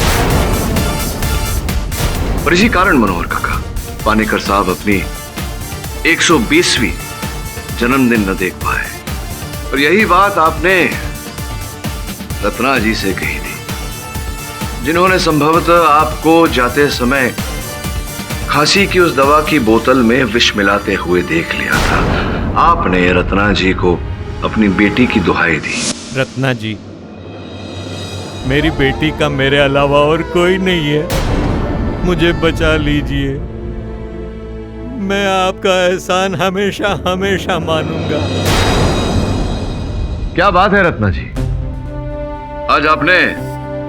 और इसी कारण मनोहर काका पानीकर साहब अपनी 120वीं जन्मदिन न देख पाए। और यही बात आपने रत्ना जी से कही थी, जिन्होंने संभवतः आपको जाते समय खांसी की उस दवा की बोतल में विष मिलाते हुए देख लिया था। आपने रत्ना जी को अपनी बेटी की दुहाई दी। रत्ना जी, मेरी बेटी का मेरे अलावा और कोई नहीं है। मुझे बचा लीजिए। मैं आपका एहसान हमेशा हमेशा मानूंगा। क्या बात है रत्ना जी, आज आपने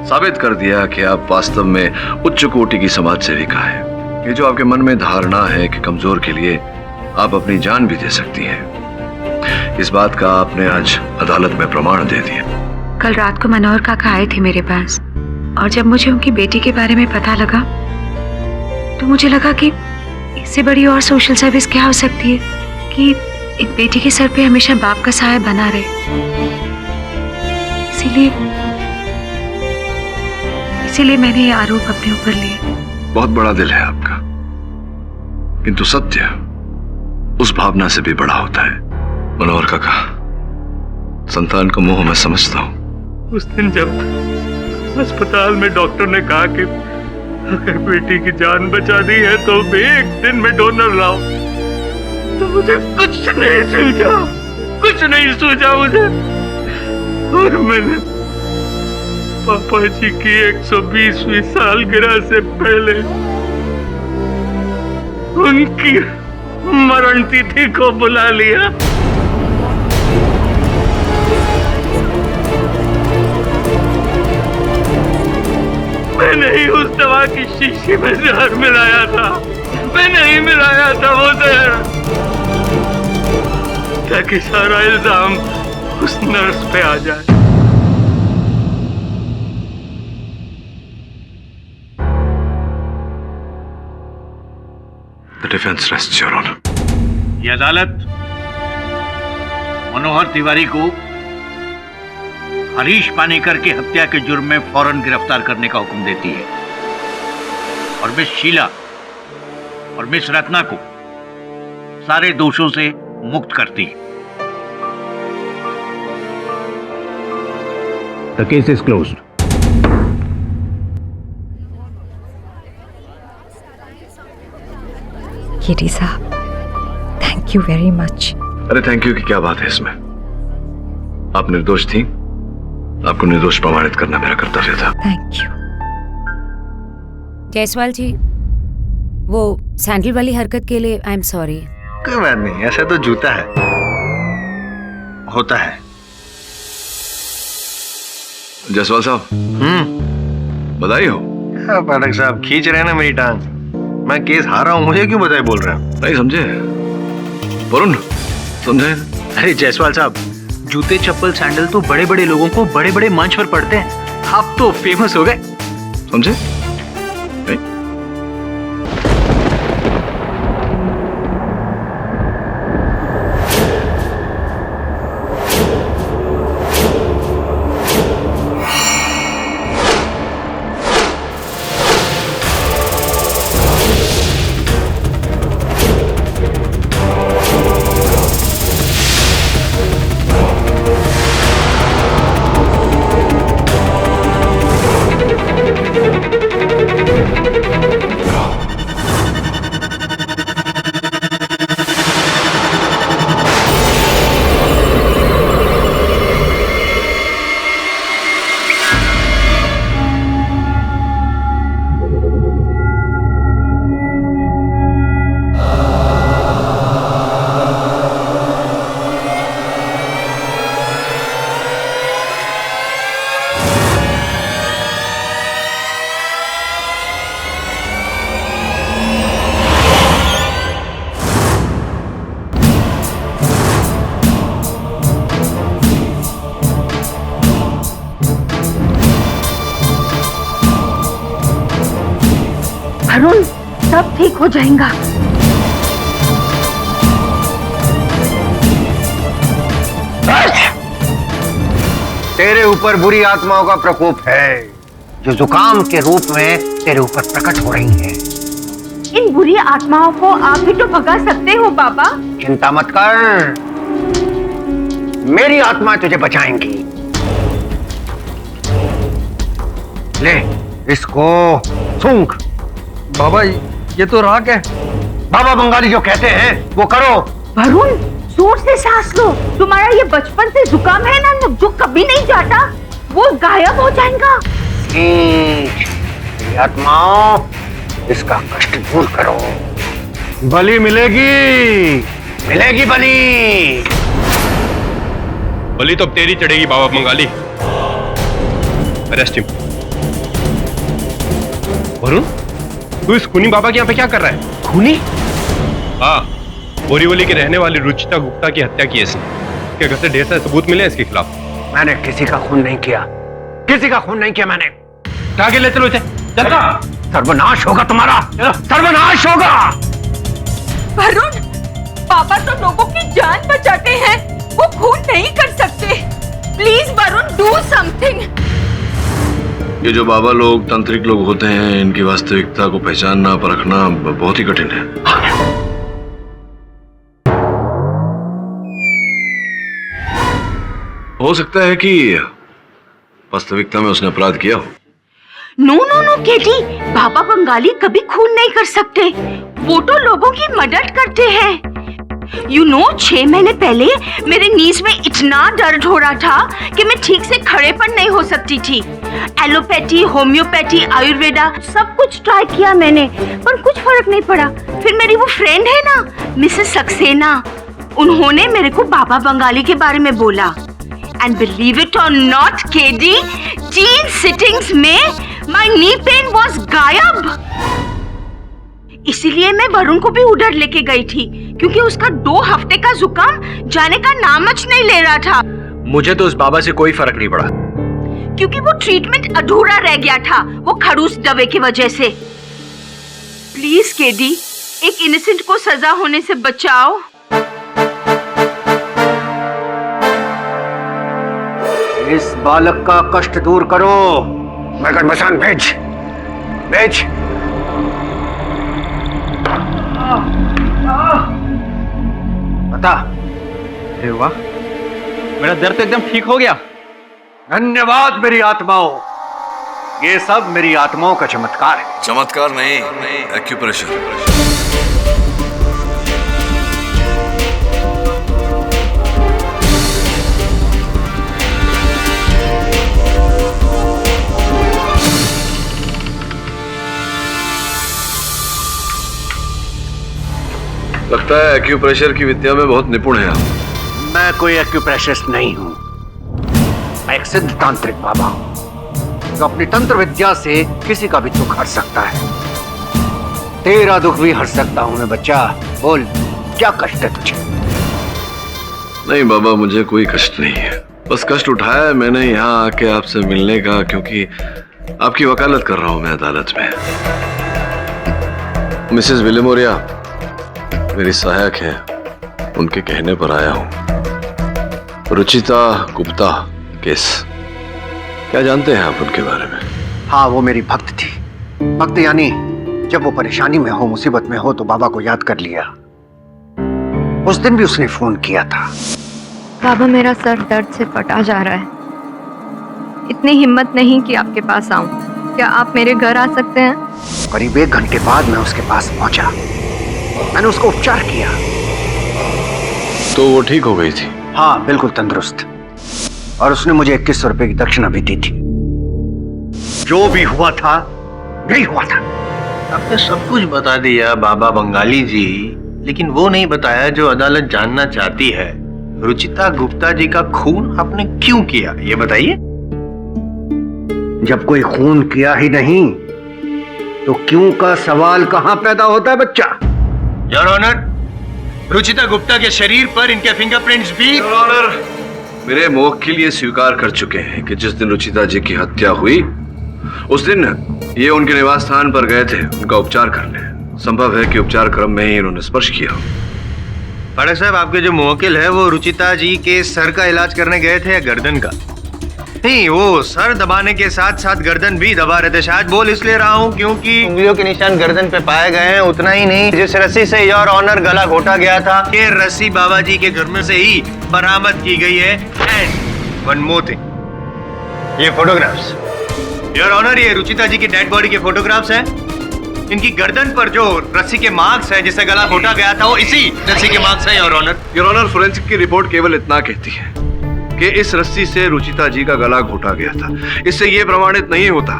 साबित कर दिया कि आप वास्तव में उच्च कोटि की समाज सेविका है। ये जो आपके मन में धारणा है कि कमजोर के लिए आप अपनी जान भी दे सकती हैं, इस बात का आपने आज अदालत में प्रमाण दे दिया। कल रात को मनोहर काका आए थे मेरे पास, और जब मुझे उनकी बेटी के बारे में पता लगा तो मुझे लगा कि इससे बड़ी और सोशल सर्विस क्या हो सकती है कि एक बेटी के सर पे हमेशा बाप का साया बना रहे। इसीलिए मैंने ये आरोप अपने ऊपर लिया। बहुत बड़ा दिल है आपका, किंतु सत्य उस भावना से भी बड़ा होता है। मनोहर काका, संतान का मोह मैं समझता हूँ। उस दिन जब अस्पताल में डॉक्टर ने कहा कि अगर बेटी की जान बचा दी है तो एक दिन में डोनर लाओ, तो मुझे कुछ नहीं सूझा मुझे। और मैंने पापा जी की 120वीं सालगिरह से पहले उनकी मरण तिथि को बुला लिया। मैंने ही उस दवा की शीशी में जहर मिलाया था, मैंने ही मिलाया था वो जहर, ताकि सारा इल्जाम उस नर्स पे आ जाए। The defense rests, Your Honor. ये अदालत मनोहर तिवारी को हरीश पानीकर की हत्या के जुर्म में फौरन गिरफ्तार करने का हुक्म देती है और मिस शीला और मिस रत्ना को सारे दोषों से मुक्त करती है। The case is closed. KD साहब, थैंक यू वेरी मच। अरे थैंक यू की क्या बात है इसमें? आप निर्दोष थी, आपको निर्दोष प्रमाणित करना मेरा कर्तव्य था। Thank you. जायसवाल जी, वो सैंडल वाली हरकत के लिए आई एम सॉरी। कोई बात नहीं, ऐसा तो जूता है, होता है। जायसवाल साहब, बधाई हो। पाठक साहब खींच रहे हैं ना मेरी टांग, मैं केस हारा हूं, मुझे क्यों बधाई बोल रहे हैं? नहीं समझे वरुण, समझे? अरे जायसवाल साहब, जूते चप्पल सैंडल तो बड़े बड़े लोगों को बड़े बड़े मंच पर पड़ते हैं, आप तो फेमस हो गए, समझे? अरुण, सब ठीक हो जाएगा। तेरे ऊपर बुरी आत्माओं का प्रकोप है जो जुकाम के रूप में तेरे ऊपर प्रकट हो रही हैं। इन बुरी आत्माओं को आप भी तो भगा सकते हो बाबा। चिंता मत कर, मेरी आत्मा तुझे बचाएंगी। ले इसको सूंघ। बाबा ये तो राख है। बाबा बंगाली जो कहते हैं वो करो। वरुण, जोर से सांस लो। तुम्हारा ये बचपन से जुकाम है ना, जो कभी नहीं जाता, वो गायब हो जाएगा। आत्माओं, इसका कष्ट दूर करो। बलि मिलेगी, मिलेगी बलि। बलि तो अब तेरी चढ़ेगी बाबा बंगाली। Arrest him. वरुण, तू इस खूनी बाबा के यहाँ पे क्या कर रहा है? खूनी? हाँ, बोरीवली के रहने वाली रुचिता गुप्ता की हत्या की है इसने। इसके घर से ढेर सारे सबूत मिले इसके खिलाफ। मैंने किसी का खून नहीं किया, किसी का खून नहीं किया मैंने। आगे ले चलो इसे। चलता। सर्वनाश होगा तुम्हारा, सर्वनाश होगा। वरुण, पापा तो लोगों की जान बचाते हैं, वो खून नहीं कर सकते। Please Varun, do something. ये जो बाबा लोग, तांत्रिक लोग होते हैं, इनकी वास्तविकता को पहचानना, परखना बहुत ही कठिन है। हो सकता है कि वास्तविकता में उसने अपराध किया हो। नो नो नो केटी, बाबा बंगाली कभी खून नहीं कर सकते। वो तो लोगों की मदद करते हैं। यू नो, 6 महीने पहले मेरे नीज में इतना दर्द हो रहा था कि मैं ठीक से खड़ेपन नहीं हो सकती थी। एलोपैथी, होम्योपैथी, आयुर्वेदा सब कुछ ट्राई किया मैंने, पर कुछ फर्क नहीं पड़ा। फिर मेरी वो फ्रेंड है ना, मिसेस सक्सेना, उन्होंने मेरे को बाबा बंगाली के बारे में बोला। एंड बिलीव इट और नॉट केडी, 3 सिटिंग्स में माय नी पेन वाज गायब। इसीलिए मैं वरुण को भी उधर लेके गई थी, क्योंकि उसका 2 हफ्ते का जुकाम जाने का नामच नहीं ले रहा था। मुझे तो उस बाबा से कोई फर्क नहीं पड़ा, क्योंकि वो ट्रीटमेंट अधूरा रह गया था, वो खड़ूस दवे की वजह से। प्लीज केडी, एक इनोसेंट को सजा होने से बचाओ। इस बालक का कष्ट दूर करो। मगर मसान भेज, भेज। बता। अरे वाह, मेरा दर्द तो एकदम ठीक हो गया। धन्यवाद मेरी आत्माओं, ये सब मेरी आत्माओं का चमत्कार है। चमत्कार नहीं, एक्यूप्रेशर। लगता है एक्यूप्रेशर की विद्या में बहुत निपुण है आप। मैं कोई एक्यूप्रेशरिस्ट नहीं हूं, मैं एक सिद्ध तांत्रिक बाबा हूं जो अपनी तंत्र विद्या से किसी का भी दुख हर सकता है। तेरा दुख भी हर सकता हूं मैं। बच्चा बोल, क्या कष्ट है तुझे? नहीं बाबा, मुझे कोई कष्ट नहीं है। बस कष्ट उठाया है मैंने यहाँ आके आपसे मिलने का, क्योंकि आपकी वकालत कर रहा हूं मैं अदालत में। मिसेस विलिमोरिया मेरी सहायक है, उनके कहने पर आया हूं। रुचिता गुप्ता केस, क्या जानते हैं आप उनके बारे में? हाँ, वो मेरी भक्त थी। भक्त यानी जब वो परेशानी में हो, मुसीबत में हो, तो बाबा को याद कर लिया। उस दिन भी उसने फोन किया था। बाबा, मेरा सर दर्द से फटा जा रहा है। इतनी हिम्मत नहीं कि आपके पास आऊं। क्या आप मेरे घर आ सकते हैं? करीब 1 घंटे बाद मैं उसके पास पहुंचा। मैंने उसको उपचार किया। तो वो ठीक हो गई थी? हाँ, बिल्कुल तंदुरुस्त। और उसने मुझे 2100 रुपए की दक्षिणा भी दी थी। जो भी हुआ था नहीं हुआ था। आपने सब कुछ बता दिया बाबा बंगाली जी, लेकिन वो नहीं बताया जो अदालत जानना चाहती है। रुचिता गुप्ता जी का खून आपने क्यों किया, ये बताइए। जब कोई खून किया ही नहीं तो क्यों का सवाल कहां पैदा होता है बच्चा? योर ऑनर, रुचिता गुप्ता के शरीर पर इनके फिंगरप्रिंट्स भी योर ऑनर मेरे मौके लिए स्वीकार कर चुके हैं कि जिस दिन रुचिता जी की हत्या हुई उस दिन ये उनके निवास स्थान पर गए थे उनका उपचार करने। संभव है कि उपचार क्रम में ही इन्होंने स्पर्श किया। पाठक साहब, आपके जो मुवक्किल है वो रुचिता जी के सर का इलाज करने गए थे या गर्दन का? नहीं, वो सर दबाने के साथ साथ गर्दन भी दबा रहे थे। शायद बोल इसलिए रहा हूँ क्योंकि उंगलियों के निशान गर्दन पे पाए गए हैं। उतना ही नहीं, जिस रस्सी से योर ऑनर गला घोटा गया था, ये रस्सी बाबा जी के घर में से ही बरामद की गई है। एंड वन मोर थिंग, ये फोटोग्राफ्स योर ऑनर, ये रुचिता जी की डेड बॉडी के फोटोग्राफ्स हैं। इनकी गर्दन पर जो रस्सी के मार्क्स है जिससे गला घोटा गया था वो इसी रस्सी के मार्क्स है your honour. Your honour, forensic की रिपोर्ट केवल इतना कहती है कि इस रस्सी से रुचिता जी का गला घोटा गया था। इससे यह प्रमाणित नहीं होता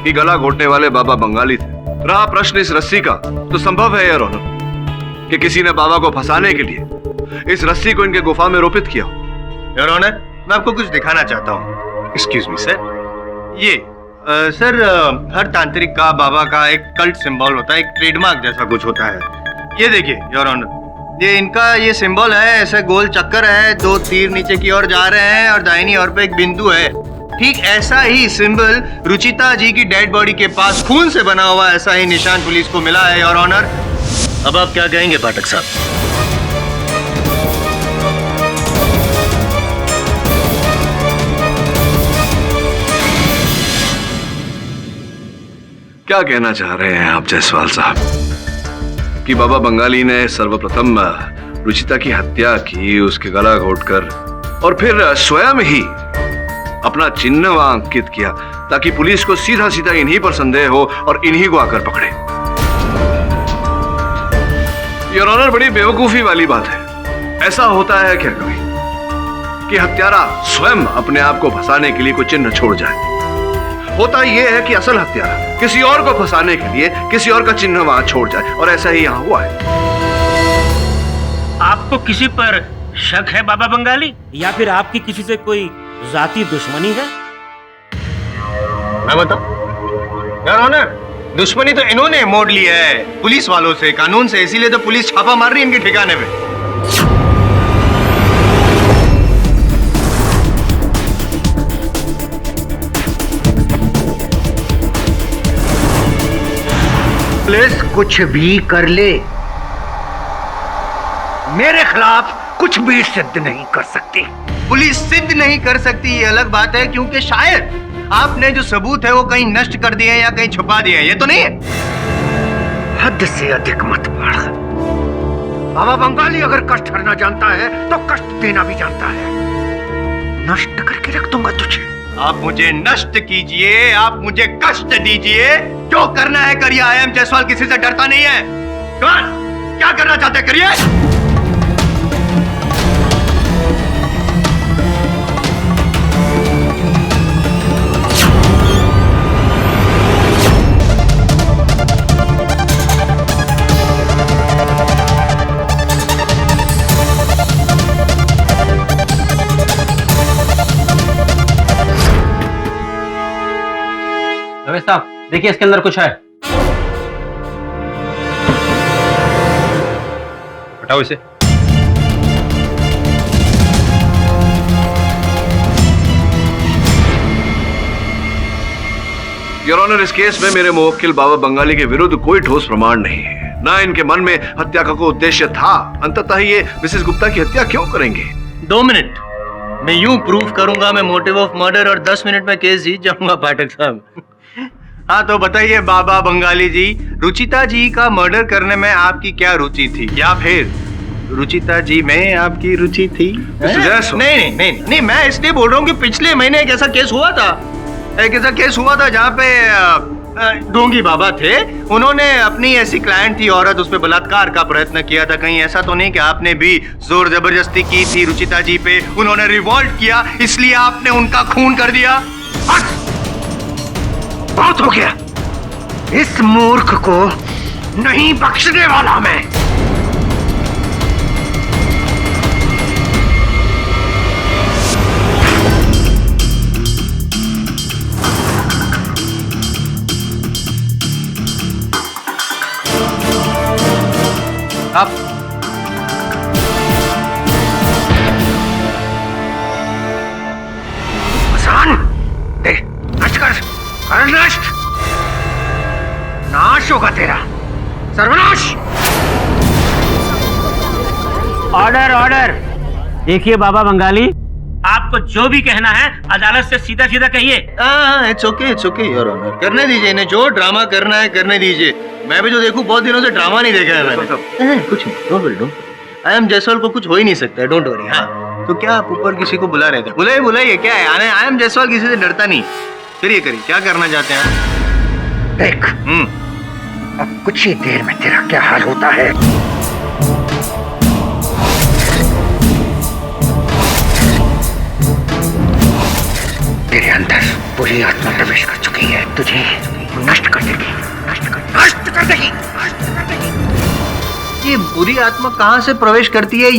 कि गला घोटने वाले बाबा बंगाली थे। रहा प्रश्न इस रस्सी का, तो संभव है योर ऑनर कि किसी ने बाबा को फंसाने के लिए इस रस्सी को इनके गुफा में रोपित किया हो। योर ऑनर, मैं आपको कुछ दिखाना चाहता हूँ। Excuse me sir. ये सर, हर तांत्रिक का बाबा का एक कल्ट सिंबल होता है, एक ट्रेडमार्क जैसा कुछ होता है। ये देखिए योर ऑनर, ये इनका ये सिंबल है, ऐसे गोल चक्कर है, 2 तीर नीचे की ओर जा रहे हैं और दाहिनी ओर पे एक बिंदु है। ठीक ऐसा ही सिंबल रुचिता जी की डेड बॉडी के पास खून से बना हुआ ऐसा ही निशान पुलिस को मिला है योर ऑनर। अब आप क्या कहेंगे पाठक साहब? क्या कहना चाह रहे हैं आप जायसवाल साहब कि बाबा बंगाली ने सर्वप्रथम रुचिता की हत्या की, उसके गला घोटकर और फिर स्वयं ही अपना चिन्ह वहां अंकित किया ताकि पुलिस को सीधा सीधा इन्हीं पर संदेह हो और इन्हीं को आकर पकड़े। योर ऑनर, बड़ी बेवकूफी वाली बात है। ऐसा होता है क्या कभी कि हत्यारा स्वयं अपने आप को फंसाने के लिए कोई चिन्ह छोड़ जाए? होता यह है कि असल हत्यारा किसी और को फंसाने के लिए किसी और का चिन्ह वहां छोड़ जाए, और ऐसा ही यहां हुआ है। आपको किसी पर शक है बाबा बंगाली, या फिर आपकी किसी से कोई जाती दुश्मनी है? मैं बताऊं योर ऑनर, दुश्मनी तो इन्होंने मोड़ लिया है पुलिस वालों से, कानून से, इसीलिए तो पुलिस छापा मार रही है इनके ठिकाने पे। पुलिस कुछ भी कर ले, मेरे खिलाफ कुछ भी सिद्ध नहीं कर सकती। पुलिस सिद्ध नहीं कर सकती ये अलग बात है, क्योंकि शायद आपने जो सबूत है वो कहीं नष्ट कर दिए या कहीं छुपा दिए, ये तो नहीं है। हद से अधिक मत बढ़। बाबा बंगाली अगर कष्ट हरना जानता है तो कष्ट देना भी जानता है। नष्ट करके रख दूंगा तुझे। आप मुझे नष्ट कीजिए, आप मुझे कष्ट दीजिए, जो करना है करिए। आई एम जायसवाल किसी से डरता नहीं है। कौन क्या करना चाहते करिए। रमेश साहब, देखिए इसके अंदर कुछ है। हटाओ इसे। योर ऑनर, इस केस में मेरे मुवक्किल बाबा बंगाली के विरुद्ध कोई ठोस प्रमाण नहीं है। ना इनके मन में हत्या का कोई उद्देश्य था। अंततः ये मिसेस गुप्ता की हत्या क्यों करेंगे? 2 मिनट, मैं यूं प्रूफ करूंगा मैं मोटिव ऑफ मर्डर, और 10 मिनट में केस जीत जाऊंगा पाठक साहब। हाँ तो बताइए बाबा बंगाली जी, रुचिता जी का मर्डर करने में आपकी क्या रुचि थी, या फिर रुचिता जी में आपकी रुचि थी? नहीं, मैं इसलिए बोल रहा हूँ कि पिछले महीने एक ऐसा केस हुआ था, जहाँ पे ढोंगी बाबा थे, उन्होंने अपनी ऐसी क्लाइंट थी औरत, उस पे बलात्कार का प्रयत्न किया था। कहीं ऐसा तो नहीं कि आपने भी जोर जबरदस्ती की थी रुचिता जी पे, उन्होंने रिवॉल्ट किया इसलिए आपने उनका खून कर दिया? बहुत हो गया, इस मूर्ख को नहीं बख्शने वाला मैं। आप आसान दे, नष्ट कर नष्ट, नाश होगा तेरा, सर्वनाश। ऑर्डर। देखिए बाबा बंगाली, आपको जो भी कहना है अदालत से सीधा सीधा कहिए। इट्स ओके योर ऑनर, करने दीजिए इन्हें, जो ड्रामा करना है करने दीजिए। मैं भी जो देखूं, बहुत दिनों से ड्रामा नहीं देखा है मैंने। कुछ नहीं, don't worry, I am Jaiswal को कुछ हो ही नहीं सकता है, डोंट वरी। हाँ तो क्या आप ऊपर किसी को बुला रहे थे? बुलाइए, क्या है? आई एम जायसवाल किसी से डरता नहीं। करिए, क्या करना चाहते हैं? देख, अब कुछ ही देर में तेरा क्या हाल होता है। तेरे अंदर बुरी आत्मा प्रवेश कर चुकी है, तुझे नष्ट कर देगी। नष्ट। कर देगी। ये बुरी आत्मा कहाँ से प्रवेश करती है?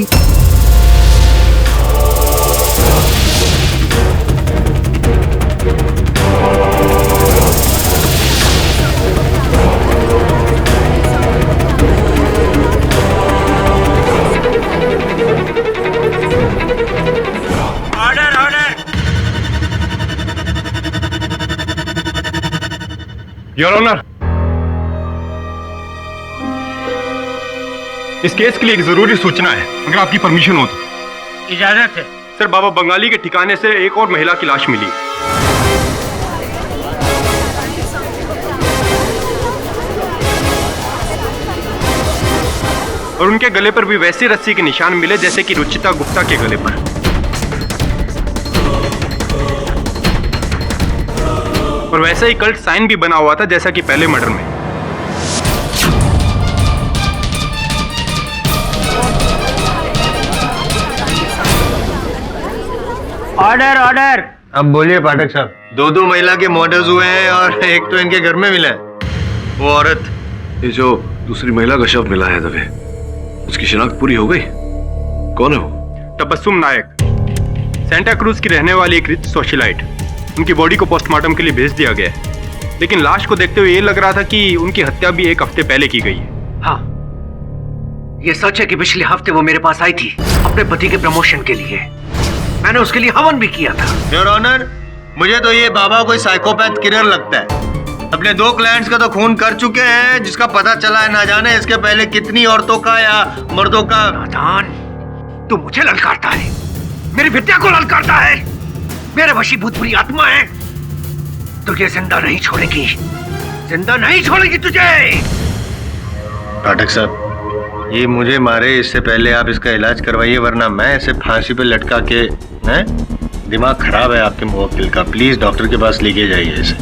Order order. योर ऑनर, इस केस के लिए एक जरूरी सूचना है, अगर आपकी परमिशन हो तो। इजाजत है। सर, बाबा बंगाली के ठिकाने से एक और महिला की लाश मिली। और उनके गले पर भी वैसी रस्सी के निशान मिले जैसे कि रुचिता गुप्ता के गले पर। और वैसा ही कल्ट साइन भी बना हुआ था जैसा कि पहले मर्डर में। Order order. अब बोलिए पाठक साहब। दो महिला के मर्डर्स हुए हैं और एक तो इनके घर में मिला है। वो औरत, ये जो दूसरी महिला का शव मिला है दबे, उसकी शिनाख्त पूरी हो गई? कौन है वो? तबस्सुम नायक, सेंटा क्रूज की रहने वाली एक रिच सोशलाइट। उनकी बॉडी को पोस्टमार्टम के लिए भेज दिया गया है, लेकिन लाश को देखते हुए ये लग रहा था कि उनकी हत्या भी एक हफ्ते पहले की गई है। हाँ, ये सच है कि पिछले हफ्ते वो मेरे पास आई थी अपने पति के प्रमोशन के लिए। मैंने उसके लिए हवन भी किया था। योर ऑनर, मुझे तो ये बाबा कोई साइकोपैथ किलर लगता है। अपने 2 क्लाइंट्स का तो खून कर चुके हैं, जिसका पता चला है ना जाने इसके पहले कितनी औरतों का या मर्दों का। नादान, तू मुझे ललकारता है, मेरी विद्या को ललकारता है। मेरे वशीभूत बुरी आत्मा है, तुझे जिंदा नहीं छोड़ेगी, जिंदा नहीं छोड़ेगी तुझे। पाठक साहब, ये मुझे मारे इससे पहले आप इसका इलाज करवाइए, वरना मैं इसे फांसी पे लटका के। हैं? दिमाग खराब है आपके मुवक्किल का, प्लीज डॉक्टर के पास लेके जाइए इसे।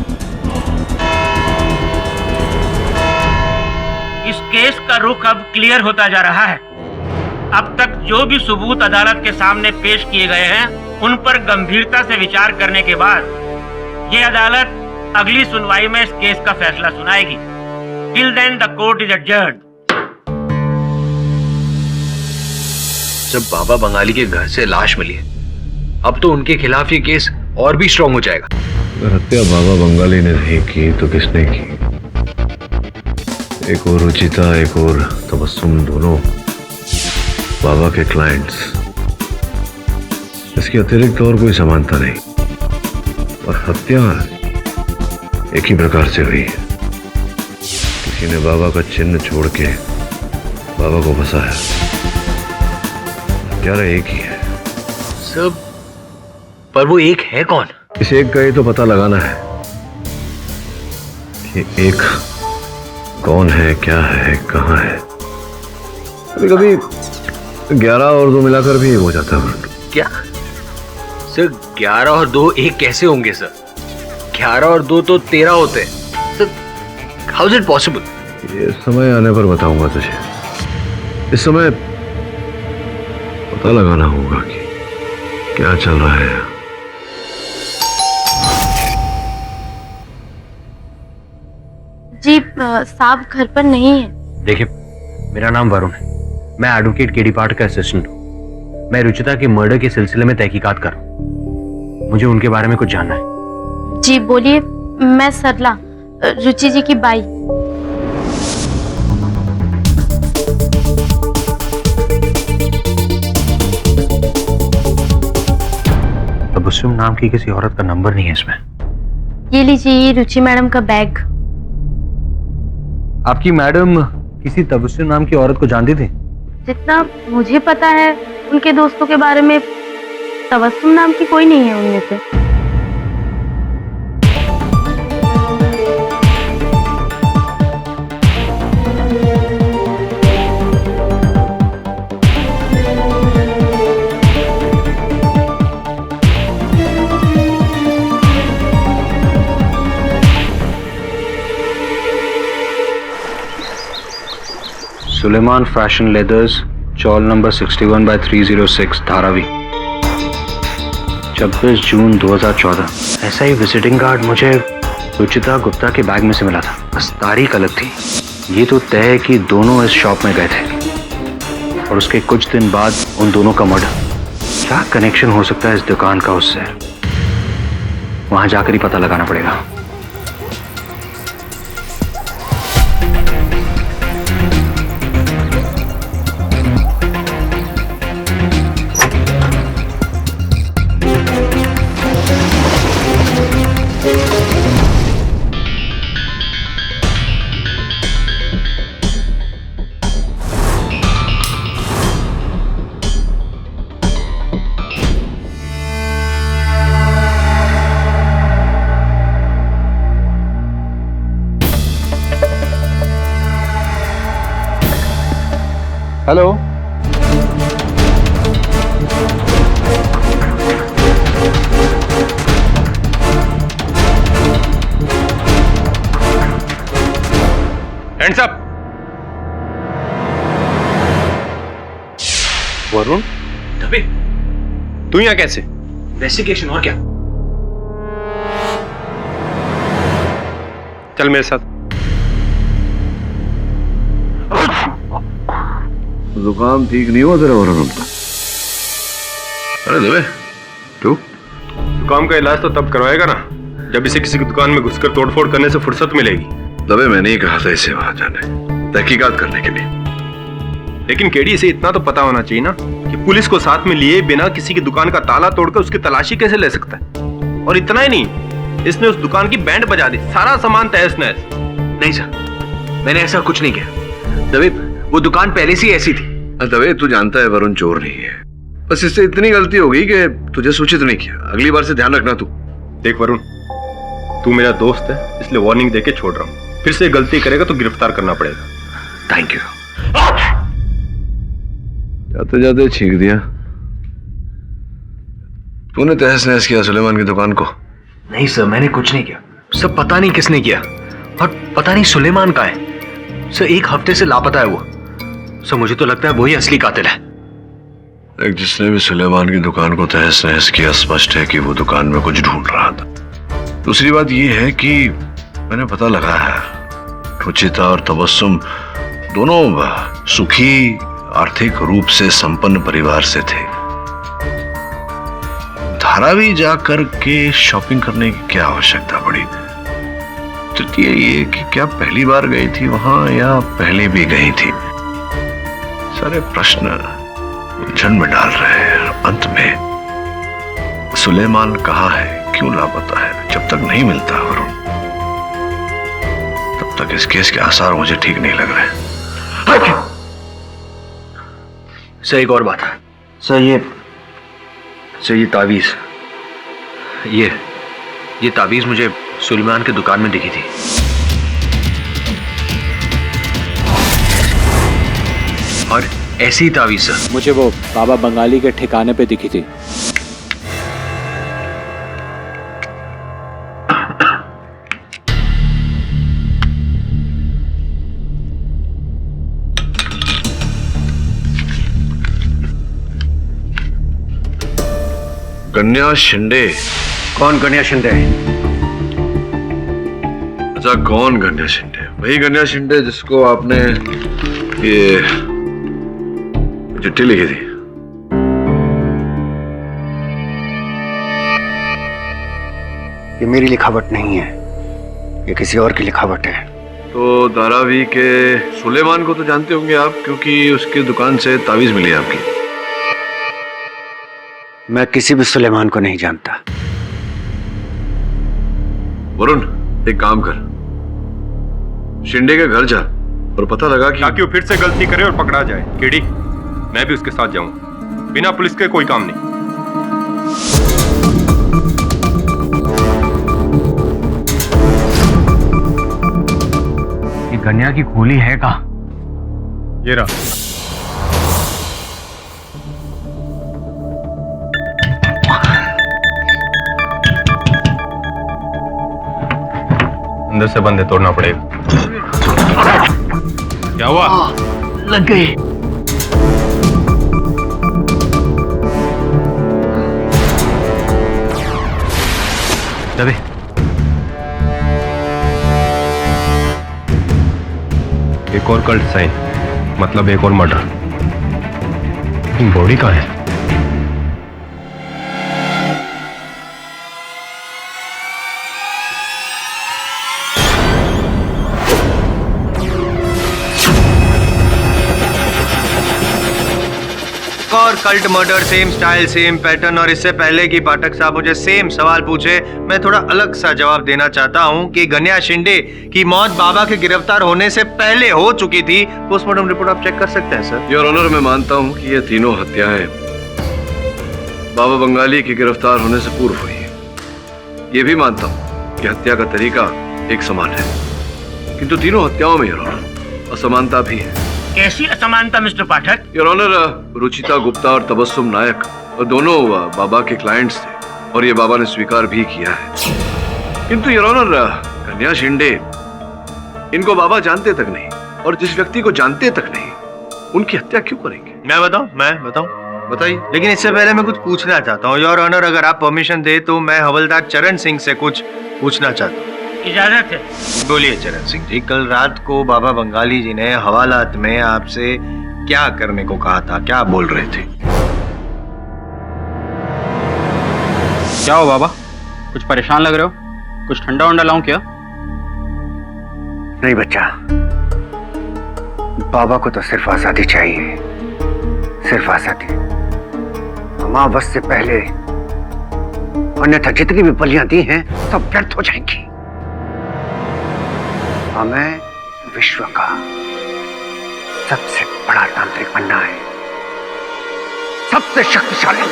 इस केस का रुख अब क्लियर होता जा रहा है। अब तक जो भी सबूत अदालत के सामने पेश किए गए हैं, उन पर गंभीरता से विचार करने के बाद ये अदालत अगली सुनवाई में इस केस का फैसला सुनाएगी। Till then the court is adjourned. जब बाबा बंगाली के घर से लाश मिली है, अब तो उनके खिलाफ ये केस और भी स्ट्रॉन्ग हो जाएगा। अगर हत्या बाबा बंगाली ने नहीं की तो किसने की? एक और रुचिता, एक और तबस्सुम, दोनों बाबा के क्लाइंट्स। इसके अतिरिक्त और कोई समानता नहीं। और हत्या एक ही प्रकार से हुई है। किसी ने बाबा का चिन्ह छोड़ के बाबा को फंसाया। हत्यारा एक ही है। सब, पर वो एक है कौन? इस एक का ही तो पता लगाना है कि एक कौन है, क्या है, कहाँ है। कभी कभी 11 और 2 मिलाकर भी हो जाता है। क्या सर, 11 और 2 एक कैसे होंगे सर? 11 और 2 तो 13 होते हैं sir. How is it possible? ये समय आने पर बताऊंगा तुझे। इस समय पता लगाना होगा कि क्या चल रहा है। जी साहब घर पर नहीं है। देखिए, मेरा नाम वरुण है, मैं एडवोकेट केडी पाठ का असिस्टेंट हूँ। मैं रुचिता के मर्डर के सिलसिले में तहकीकात कर रहा हूँ। मुझे उनके बारे में कुछ जानना है। जी बोलिए। मैं सरला, रुचि जी की बाई। तबस्सुम नाम की किसी औरत का नंबर नहीं है इसमें। ये लीजिए, ये रुचि मैडम का बैग। आपकी मैडम किसी तबस्सुम नाम की औरत को जानती थी? जितना मुझे पता है उनके दोस्तों के बारे में, तबस्सुम नाम की कोई नहीं है उनमें से। सुलेमान फैशन लेदर्स, चौल नंबर 61/306, धारावी, 26 जून 2014। ऐसा ही विजिटिंग कार्ड मुझे रुचिता गुप्ता के बैग में से मिला था, बस तारीख अलग थी। ये तो तय है कि दोनों इस शॉप में गए थे और उसके कुछ दिन बाद उन दोनों का मर्डर। क्या कनेक्शन हो सकता है इस दुकान का उससे? वहां जाकर ही पता लगाना पड़ेगा। Hello, hands up. वरुण, दबे, तू यहाँ कैसे? इन्वेस्टिगेशन और क्या? चल मेरे साथ। जुकाम ठीक नहीं हुआ तेरा वरुण उनका? अरे दबे तू जुकाम का इलाज तो तब करवाएगा ना जब इसे किसी की दुकान में घुसकर तोड़फोड़ करने से फुर्सत मिलेगी। दबे मैंने ही कहा था इसे वहां जाने, तहकीकात करने के लिए। लेकिन केडी, इसे इतना तो पता होना चाहिए ना कि पुलिस को साथ में लिए बिना किसी की दुकान का ताला तोड़कर उसकी तलाशी कैसे ले सकता है। और इतना ही नहीं, इसने उस दुकान की बैंड बजा दी, सारा सामान तहस नहस। नहीं सर, मैंने ऐसा कुछ नहीं किया। दबे, वो दुकान पहले से ही ऐसी थी। दबे तू जानता है वरुण चोर नहीं है, बस इससे इतनी गलती हो गई कि तुझे सूचित नहीं किया। अगली बार से ध्यान रखना तू। देख वरुण, तू मेरा दोस्त है, इसलिए वार्निंग देके छोड़ रहा हूँ। फिर से गलती करेगा तो गिरफ्तार करना पड़ेगा। Thank you. जाते जाते छींक दिया। तूने तहस नहस किया सुलेमान की दुकान को? नहीं सर, मैंने कुछ नहीं किया। सब पता नहीं किसने किया, और पता नहीं सुलेमान कहाँ है। सर 1 हफ्ते से लापता है वो। सर मुझे तो लगता है वही असली कातिल है। एक जिसने भी सुलेमान की दुकान को तहस नहस किया, स्पष्ट है कि वो दुकान में कुछ ढूंढ रहा था। दूसरी बात यह है कि मैंने पता लगाया है, रुचिता और तबस्सुम दोनों सुखी, आर्थिक रूप से संपन्न परिवार से थे। धारावी जाकर के शॉपिंग करने की क्या आवश्यकता पड़ी? तृतीय ये कि क्या पहली बार गई थी वहां या पहले भी गई थी? सारे प्रश्न उलझन में डाल रहे हैं। अंत में सुलेमान कहाँ है, क्यों लापता है, जब तक नहीं मिलता वरुण, तब तक इस केस के आसार मुझे ठीक नहीं लग रहे। सर एक और बात है। सर ये तावीज, ये तावीज मुझे सुलेमान की दुकान में दिखी थी। और ऐसी तावीज सर मुझे वो बाबा बंगाली के ठिकाने पे दिखी थी। गन्या शिंदे? कौन गन्या शिंदे? अच्छा, कौन गन्या शिंदे? वही गन्या शिंदे जिसको आपने ये चिट्ठी लिखी थी। ये मेरी लिखावट नहीं है, ये किसी और की लिखावट है। तो धारावी के सुलेमान को तो जानते होंगे आप, क्योंकि उसकी दुकान से तावीज मिली है आपकी। मैं किसी भी सुलेमान को नहीं जानता। वरुण, एक काम कर, शिंदे के घर जा और पता लगा कि ताकि वो फिर से गलती करे और पकड़ा जाए। केडी, मैं भी उसके साथ जाऊंगा। बिना पुलिस के कोई काम नहीं। ये गन्या की गोली है कहाँ? ये रहा। अंदर से बंदे तोड़ना पड़ेगा। क्या हुआ? लग गए। दबे। एक और कल्ट साइन, मतलब एक और मर्डर। बॉडी कहाँ है? और cult murder, same style, same pattern. और इससे पहले कि पाठक साहब मुझे सेम सवाल पूछे, मैं थोड़ा अलग सा जवाब देना चाहता हूं कि गन्या शिंदे की मौत बाबा के गिरफ्तार होने से पहले हो चुकी थी। पोस्टमार्टम रिपोर्ट आप चेक कर सकते हैं सर। योर ऑनर, मैं मानता हूं कि ये तीनों हत्याएं बाबा बंगाली के गिरफ्तार होने से पूर्व हुई है। ये भी मानता हूं कि हत्या का तरीका एक समान है, किंतु तीनों हत्याओं में योर ऑनर असमानता भी है। कैसी असमानता mister Pathak? Your honour, Ruchita Gupta और तबस्सुम नायक दोनों बाबा के क्लाइंट्स थे और ये बाबा ने स्वीकार भी किया है। किंतु योर ऑनर, गन्या शिंदे, इनको बाबा जानते तक नहीं, और जिस व्यक्ति को जानते तक नहीं उनकी हत्या क्यों करेंगे? मैं बताऊं? बताइए। लेकिन इससे पहले मैं कुछ पूछना चाहता हूँ योर ऑनर, अगर आप परमिशन दे तो मैं हवलदार चरण सिंह से कुछ पूछना चाहता हूँ। इजाजत है। बोलिए चरण सिंह जी, कल रात को बाबा बंगाली जी ने हवालात में आपसे क्या करने को कहा था, क्या बोल रहे थे? क्या हो बाबा, कुछ परेशान लग रहे हो? कुछ ठंडा वंडा लाऊं क्या? नहीं बच्चा, बाबा को तो सिर्फ आजादी चाहिए, सिर्फ आजादी। अमावस से पहले, अन्यथा जितनी भी बलियां दी हैं सब व्यर्थ हो जाएंगी। हमें विश्व का सबसे बड़ा तांत्रिक बनना है, सबसे शक्तिशाली।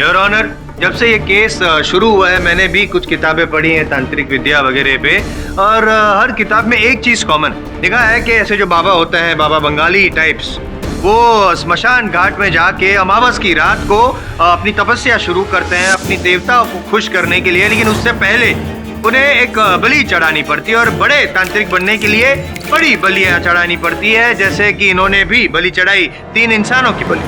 योर ऑनर, जब से ये केस शुरू हुआ है मैंने भी कुछ किताबें पढ़ी हैं तांत्रिक विद्या वगैरह पे, और हर किताब में एक चीज कॉमन देखा है कि ऐसे जो बाबा होते हैं, बाबा बंगाली टाइप्स, वो स्मशान घाट में जाके अमावस की रात को अपनी तपस्या शुरू करते हैं अपनी देवताओं को खुश करने के लिए। लेकिन उससे पहले उन्हें एक बलि चढ़ानी पड़ती है, और बड़े तांत्रिक बनने के लिए बड़ी बलियां चढ़ानी पड़ती है, जैसे कि इन्होंने भी बलि चढ़ाई 3 इंसानों की बलि।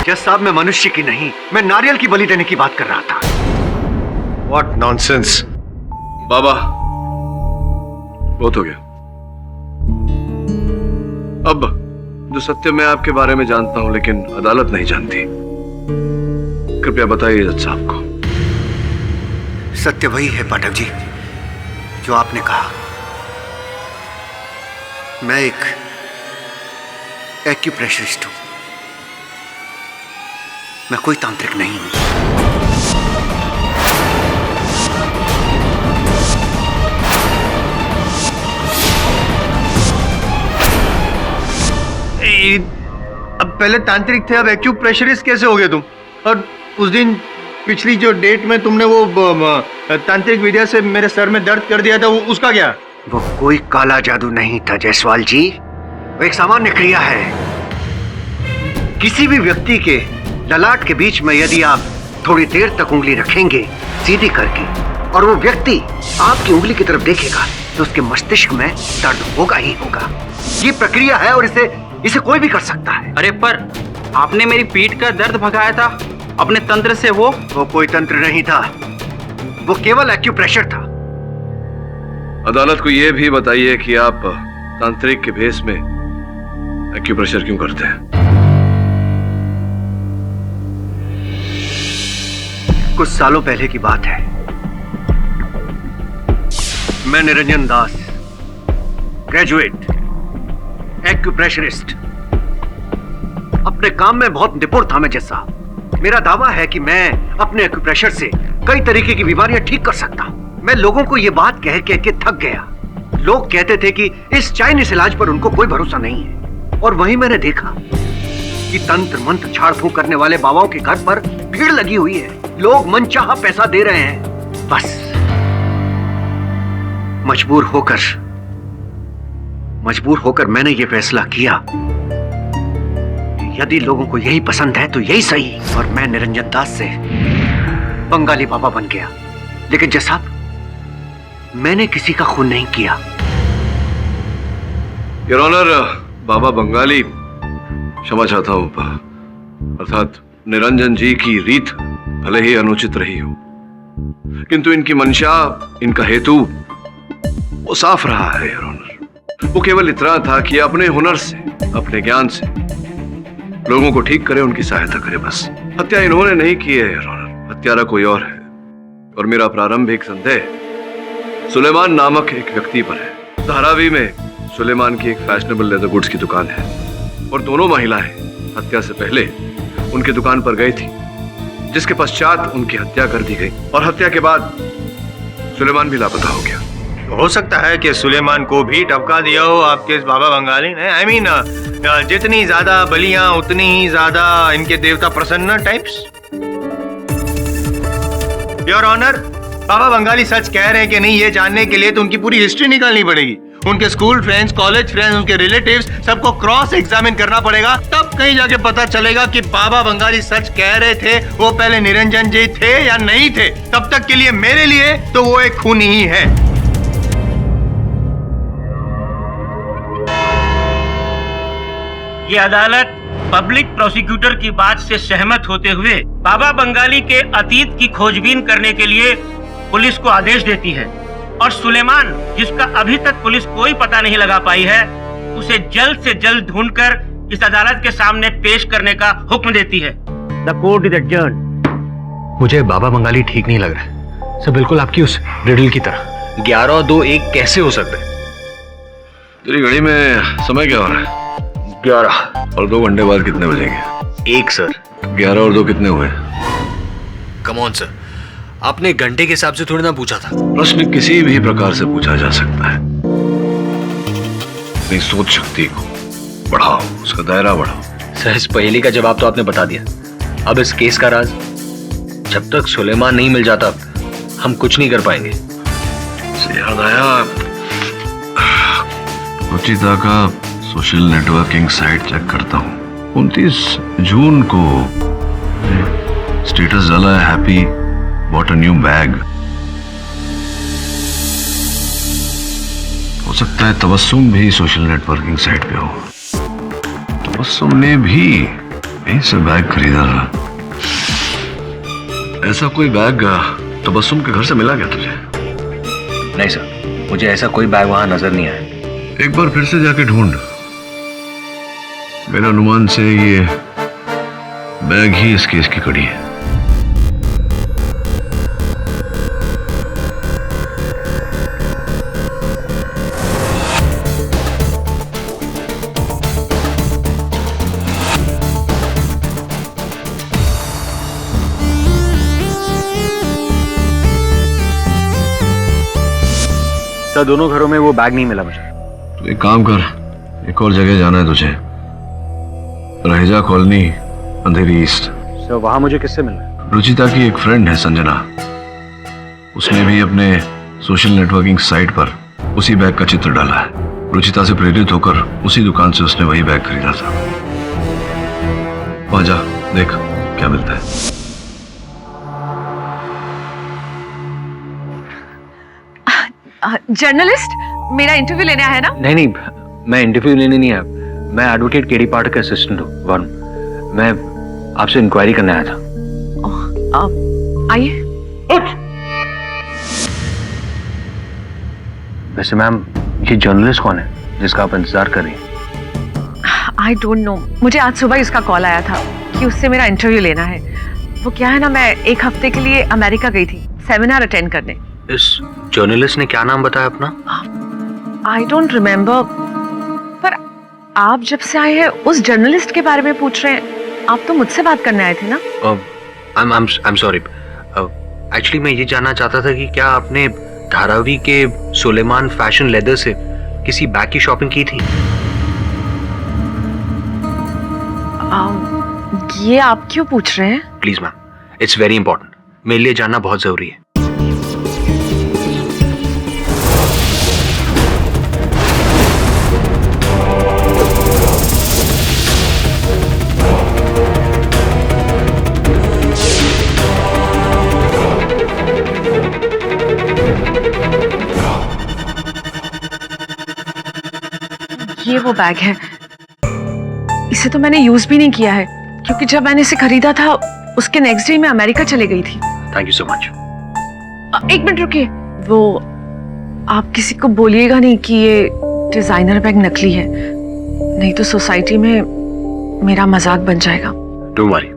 यस साहब, मैं मनुष्य की नहीं, मैं नारियल की बलि देने की बात कर रहा था। What nonsense! बाबा, बहुत हो गया। अब जो सत्य मैं आपके बारे में जानता हूं लेकिन अदालत नहीं जानती, कृपया बताइए जज साहब को। सत्य वही है पाठक जी जो आपने कहा। मैं एक एक्यूप्रेशरिस्ट हूं, मैं कोई तांत्रिक नहीं हूं। अब पहले तांत्रिक थे, अब एक्यूप्रेशरिस्ट कैसे हो गए तुम? और उस दिन पिछली जो डेट में तुमने वो तांत्रिक विद्या से मेरे सर में दर्द कर दिया था, उसका क्या? वो कोई काला जादू नहीं था जायसवाल जी, वो एक सामान्य क्रिया है। किसी भी व्यक्ति के ललाट के बीच में यदि आप थोड़ी देर तक उंगली रखेंगे सीधी करके, और वो व्यक्ति आपकी उंगली की तरफ देखेगा, तो उसके मस्तिष्क में दर्द होगा ही होगा। ये प्रक्रिया है और इसे कोई भी कर सकता है। अरे पर आपने मेरी पीठ का दर्द भगाया था अपने तंत्र से। वो कोई तंत्र नहीं था, वो केवल एक्यूप्रेशर था। अदालत को यह भी बताइए कि आप तांत्रिक के भेष में एक्यूप्रेशर क्यों करते हैं? कुछ सालों पहले की बात है। मैं निरंजन दास, ग्रेजुएट एक्यूप्रेशरिस्ट, अपने काम में बहुत निपुण था मैं जैसा। मेरा दावा है कि मैं अपने एक्यूप्रेशर से कई तरीके की बीमारियां ठीक कर सकता हूं। मैं लोगों को यह बात कह के थक गया। लोग कहते थे कि इस चाइनीज इलाज पर उनको कोई भरोसा नहीं है, और वहीं मैंने देखा कि तंत्र मंत्र झाड़ फूंक करने वाले बाबाओं के घर पर भीड़ लगी हुई है। लोग मनचाहा पैसा दे रहे हैं। बस मजबूर होकर मैंने ये फैसला किया कि यदि लोगों को यही पसंद है तो यही सही, और मैं निरंजन दास से बंगाली बाबा बन गया। लेकिन जज साहब, मैंने किसी का खून नहीं किया। योर ऑनर, बाबा बंगाली, क्षमा चाहता हूं, अर्थात निरंजन जी की रीत भले ही अनुचित रही हो, किंतु इनकी मंशा, इनका हेतु वो साफ रहा है योर ऑनर। वो केवल इतना था कि अपने हुनर से, अपने ज्ञान से लोगों को ठीक करे, उनकी सहायता करे, बस। हत्या इन्होंने नहीं की है योर ऑनर, हत्यारा कोई और है। और मेरा प्रारंभिक संदेह सुलेमान नामक एक व्यक्ति पर है। धारावी में सुलेमान की एक फैशनेबल लेदर गुड्स की दुकान है और दोनों महिलाएं हत्या से पहले उनकी दुकान पर गई थी, जिसके पश्चात उनकी हत्या कर दी गई और हत्या के बाद सुलेमान भी लापता हो गया। हो सकता है कि सुलेमान को भी टपका दिया हो आपके इस बाबा बंगाली ने। आई मीन जितनी ज्यादा बलियां उतनी ही ज्यादा इनके देवता प्रसन्न टाइप्स। योर ऑनर, बाबा बंगाली सच कह रहे हैं कि नहीं, ये जानने के लिए तो उनकी पूरी हिस्ट्री निकालनी पड़ेगी। उनके स्कूल फ्रेंड्स, कॉलेज फ्रेंड्स, उनके रिलेटिव्स सबको क्रॉस एग्जामिन करना पड़ेगा, तब कहीं जाके पता चलेगा कि बाबा बंगाली सच कह रहे थे, वो पहले निरंजन जी थे या नहीं थे। तब तक के लिए मेरे लिए तो वो एक खूनी ही है। ये अदालत पब्लिक प्रोसिक्यूटर की बात से सहमत होते हुए बाबा बंगाली के अतीत की खोजबीन करने के लिए पुलिस को आदेश देती है और सुलेमान, जिसका अभी तक पुलिस कोई पता नहीं लगा पाई है, उसे जल्द से जल्द ढूंढकर इस अदालत के सामने पेश करने का हुक्म देती है। The court is adjourned. मुझे बाबा बंगाली ठीक नहीं लग रहा सब, बिल्कुल आपकी उस रिडल की तरह। 11 और 2 1 कैसे हो सकता है? तेरी घड़ी में समय क्या हो रहा है? 11 और 2 घंटे बाद कितने बजेंगे? 1 सर। 11 और 2 कितने हुए? कम ऑन सर, आपने घंटे के हिसाब से थोड़ी ना पूछा था। प्रश्न किसी भी प्रकार से पूछा जा सकता है। अपनी सोच शक्ति को बढ़ाओ, उसका दायरा बढ़ाओ। सर, इस पहेली का जवाब तो आपने बता दिया। अब इस केस का राज, जब तक सुलेमान नहीं मिल जाता हम कुछ नहीं कर पाएंगे। से याद आया, रुचिता का सोशल नेटवर्किंग साइट चेक करता हूँ। 29 जून को स्टेटस डाला है, happy bought a new bag. हो सकता है तबस्सुम भी सोशल नेटवर्किंग साइट पे हो। तबस्सुम ने भी यहीं से बैग खरीदा था। ऐसा कोई बैग तबस्सुम के घर से मिला क्या तुझे? नहीं सर, मुझे ऐसा कोई बैग वहां नजर नहीं आया। एक बार फिर से जाके ढूंढ। मेरे अनुमान से ये बैग ही इस केस की कड़ी है। सर, दोनों घरों में वो बैग नहीं मिला मुझे। तो एक काम कर, एक और जगह जाना है तुझे, रहेजा कॉलोनी, अंधेरी ईस्ट। सर, वहां मुझे किससे मिलना? रुचिता की एक फ्रेंड है संजना, उसने भी अपने सोशल नेटवर्किंग साइट पर उसी बैग का चित्र डाला है। रुचिता से प्रेरित होकर उसी दुकान से उसने वही बैग खरीदा था। वहां जा, देख क्या मिलता है। जर्नलिस्ट, मेरा इंटरव्यू लेने आया है ना? नहीं, मैं इंटरव्यू लेने नहीं आया। मैं एडवोकेट केडी पाठक का असिस्टेंट हूँ, वरुण। मैं आपसे इंक्वायरी करने आया था। आइए। वैसे मैम, ये जर्नलिस्ट कौन है जिसका आप इंतजार कर रही हैं? आई डोंट नो, मुझे आज सुबह इसका कॉल आया था कि उससे मेरा इंटरव्यू लेना है। वो क्या है ना, मैं एक हफ्ते के लिए अमेरिका गई थी सेमिनार अटेंड करने। इस जर्नलिस्ट ने क्या नाम बताया अपना? आई डोंट रिमेम्बर, पर आप जब से आए हैं उस जर्नलिस्ट के बारे में पूछ रहे हैं। आप तो मुझसे बात करने आए थे ना? I'm sorry. एक्चुअली मैं ये जानना चाहता था कि क्या आपने धारावी के सुलेमान फैशन लेदर से किसी बैग की शॉपिंग की थी? ये आप क्यों पूछ रहे हैं? Please ma'am, it's very important. मेरे लिए जानना बहुत जरूरी है। ये वो बैग है इसे तो मैंने यूज भी नहीं किया है, क्योंकि जब मैंने इसे खरीदा था उसके नेक्स्ट डे मैं अमेरिका चले गई थी। Thank you so much. एक मिनट रुकिए, वो आप किसी को बोलिएगा नहीं कि ये डिजाइनर बैग नकली है, नहीं तो सोसाइटी में मेरा मजाक बन जाएगा। Don't worry.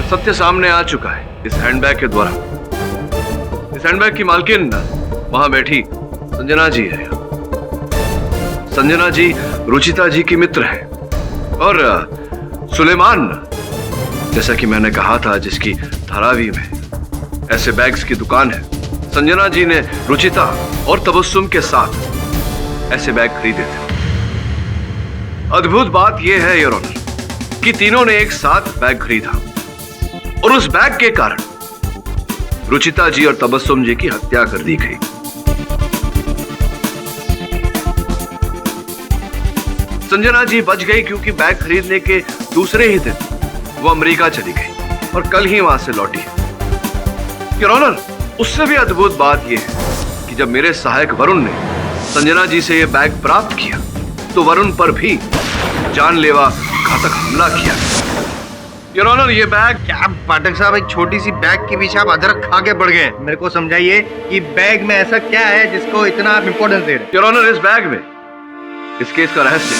सत्य सामने आ चुका है इस हैंडबैग के द्वारा। इस हैंडबैग की मालकिन वहां बैठी संजना जी है। संजना जी रुचिता जी की मित्र है और सुलेमान, जैसा कि मैंने कहा था, जिसकी धारावी में ऐसे बैग्स की दुकान है, संजना जी ने रुचिता और तबस्सुम के साथ ऐसे बैग खरीदे थे। अद्भुत बात यह है योर ऑनर कि तीनों ने एक साथ बैग खरीदा और उस बैग के कारण रुचिता जी और तबस्सुम जी की हत्या कर दी गई। संजना जी बच गई क्योंकि बैग खरीदने के दूसरे ही दिन वो अमेरिका चली गई और कल ही वहां से लौटी है। योर ऑनर, उससे भी अद्भुत बात यह है कि जब मेरे सहायक वरुण ने संजना जी से यह बैग प्राप्त किया तो वरुण पर भी जानलेवा घातक हमला किया। योर ऑनर, ये बैग, क्या पाठक साहब, एक छोटी सी बैग के पीछे आप अदरक खा के पड़ गए। मेरे को समझाइए कि बैग में ऐसा क्या है जिसको इतना आप इंपॉर्टेंस दे रहे हैं। योर ऑनर, इस बैग में इस केस का रहस्य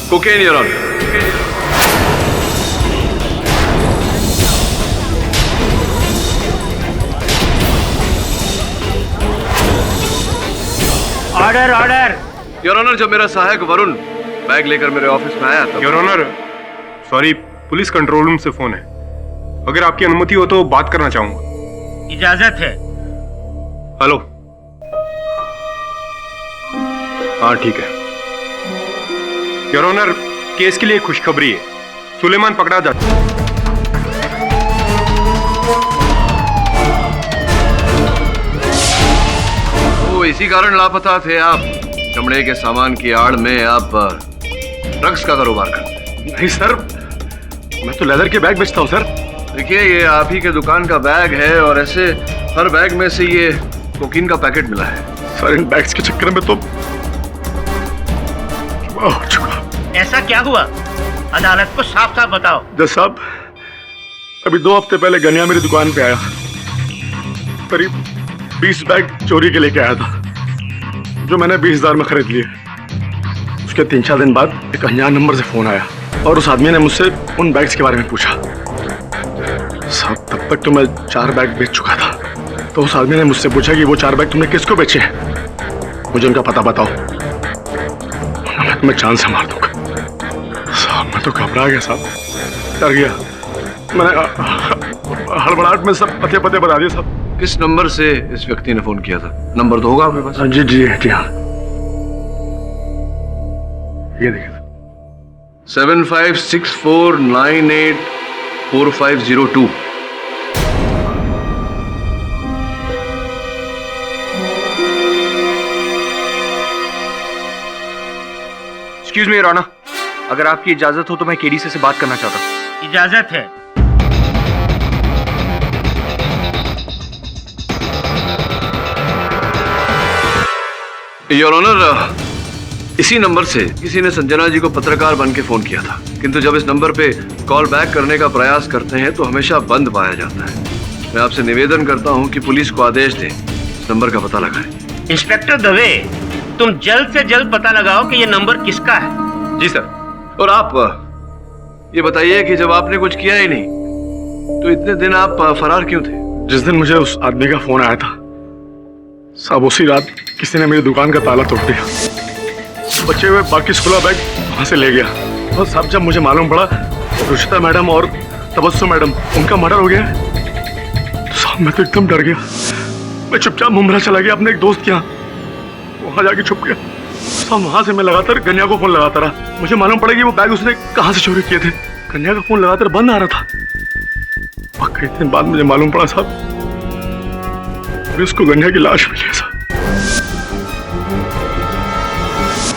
cocaine. Your honour, order order. Your honour, जब मेरा सहायक वरुण बैग लेकर मेरे ऑफिस में आया था। Your honour, sorry, police control room से फोन है। अगर आपकी अनुमति हो तो बात करना चाहूंगा। इजाजत है। हेलो। हाँ ठीक है। योर ऑनर, केस के लिए खुशखबरी है, सुलेमान पकड़ा जा चुका। वो इसी कारण लापता थे आप? चमड़े के सामान की आड़ में आप ड्रग्स का कारोबार करते? नहीं सर, मैं तो लेदर के बैग बेचता हूँ सर। देखिए, ये आप ही के दुकान का बैग है और ऐसे हर बैग में से ये कोकीन का पैकेट मिला है। सर, इन बैग्स के चक्कर में तो हो चुका। ऐसा क्या हुआ? अदालत को साफ साफ बताओ। जज साहब, अभी 2 हफ्ते पहले गनिया मेरी दुकान पे आया, करीब 20 बैग चोरी के लेके आया था, जो मैंने 20,000 में खरीद लिए। उसके 3-4 दिन बाद एक अनजान नंबर से फोन आया और उस आदमी ने मुझसे उन बैग्स के बारे में पूछा। साहब, तब तक तो मैं 4 बैग बेच चुका था। तो उस आदमी ने मुझसे पूछा कि वो 4 बैग तुमने किसको बेचे हैं, मुझे उनका पता बताओ, मैं जान से मार दूंगा। साहब, मैं तो घबरा गया साहब, डर गया। मैंने हड़बड़ाहट में सब पते बता दिए साहब। किस नंबर से इस व्यक्ति ने फोन किया था? नंबर तो होगा आपके पास? जी जी जी हाँ, ये देखिए 7564984502। एक्सक्यूज मी राणा, अगर आपकी इजाजत हो तो मैं केडीसी से बात करना चाहता हूँ। इजाजत है। योर ऑनर, इसी नंबर से किसी ने संजना जी को पत्रकार बन के फोन किया था, किंतु जब इस नंबर पे कॉल बैक करने का प्रयास करते हैं तो हमेशा बंद पाया जाता है। मैं आपसे निवेदन करता हूं कि पुलिस को आदेश दें इस नंबर का पता लगाएं। इंस्पेक्टर दवे, तुम जल्द से जल्द पता लगाओ कि ये नंबर किसका है। जी सर। और आप ये बताइए कि जब आपने कुछ किया ही नहीं तो इतने दिन आप फरार क्यों थे? जिस दिन मुझे उस आदमी का फोन आया था साहब, उसी रात किसी ने मेरी दुकान का ताला तोड़ दिया, बचे हुए बाकी 16 बैग वहां से ले गया। और साहब, जब मुझे मालूम पड़ा रुचिता मैडम और तबस्सुम मैडम उनका मर्डर हो गया तो साहब मैं तो एकदम डर गया। मैं चुपचाप मुंबई चला गया अपने एक दोस्त के यहाँ, वहां जाके छुप गया। साहब, वहां से मैं लगातार कन्या को फोन लगाता रहा। मुझे मालूम पड़ा कि वो बैग उसने कहाँ से चोरी किए थे। कन्या का फोन लगातार बंद आ रहा था। कई दिन बाद मुझे मालूम पड़ा साहब, उसको गंगा की लाश मिली है साहब।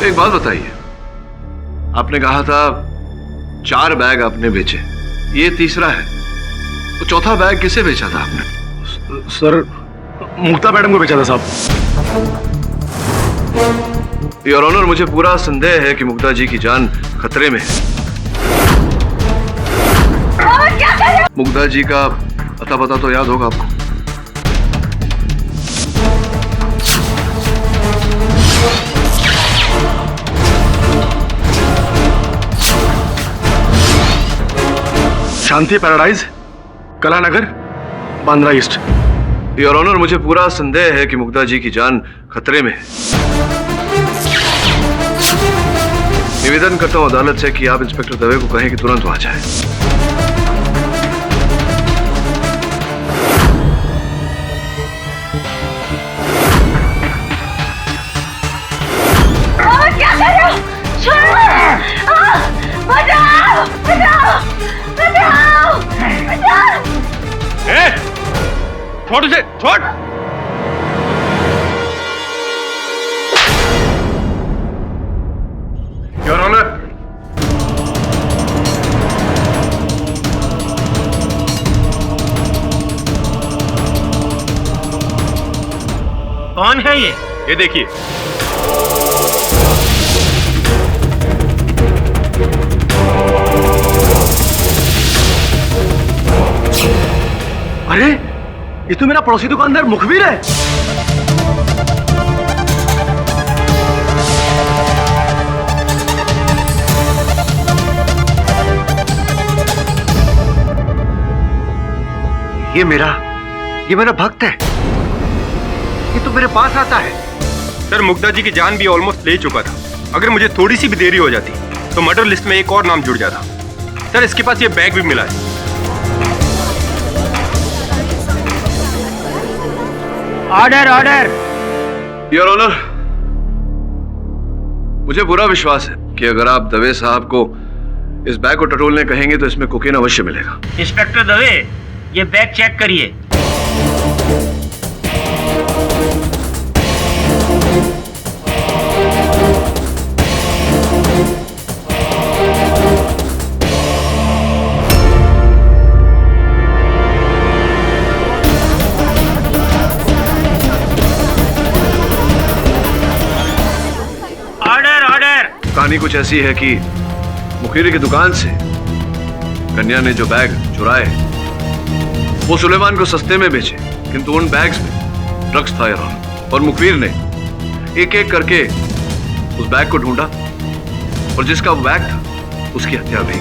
एक बात बताइए, आपने कहा था 4 बैग आपने बेचे, ये तीसरा है, तो चौथा बैग किसे बेचा था आपने? सर मुक्ता मैडम को बेचा था साहब। योर ऑनर, मुझे पूरा संदेह है कि मुक्ता जी की जान खतरे में है। मुक्ता जी का अता पता तो याद होगा आपको? Shanti paradise, Kalanagar, Bandra east. Your honour, मुझे पूरा संदेह है कि मुक्ता जी की जान खतरे में है। निवेदन करता हूं अदालत से कि आप इंस्पेक्टर दवे को कहें कि तुरंत वहां जाएं। क्या कर रहे हो? छोड़ो! बचाओ! बचाओ! बचाओ! बचाओ! छोड़ उसे, छोड़! योर ऑनर, कौन है ये देखिए। अरे ये तो मेरा पड़ोसी दुकानदार मुखबिर है। ये मेरा भक्त है, ये तो मेरे पास आता है। सर मुग्धा जी की जान भी ऑलमोस्ट ले चुका था। अगर मुझे थोड़ी सी भी देरी हो जाती तो मर्डर लिस्ट में एक और नाम जुड़ जाता। सर इसके पास ये बैग भी मिला है। Order order. योर ऑनर, मुझे पूरा विश्वास है कि अगर आप दवे साहब को इस बैग को टटोलने कहेंगे तो इसमें कोकीन अवश्य मिलेगा। इंस्पेक्टर दवे, ये बैग चेक करिए। कहानी कुछ ऐसी है कि मुखीरी की दुकान से कन्या ने जो बैग चुराए वो सुलेमान को सस्ते में बेचे, किंतु उन बैग्स में ड्रग्स था और मुखीर ने एक एक करके उस बैग को ढूंढा और जिसका वो बैग था उसकी हत्या भी।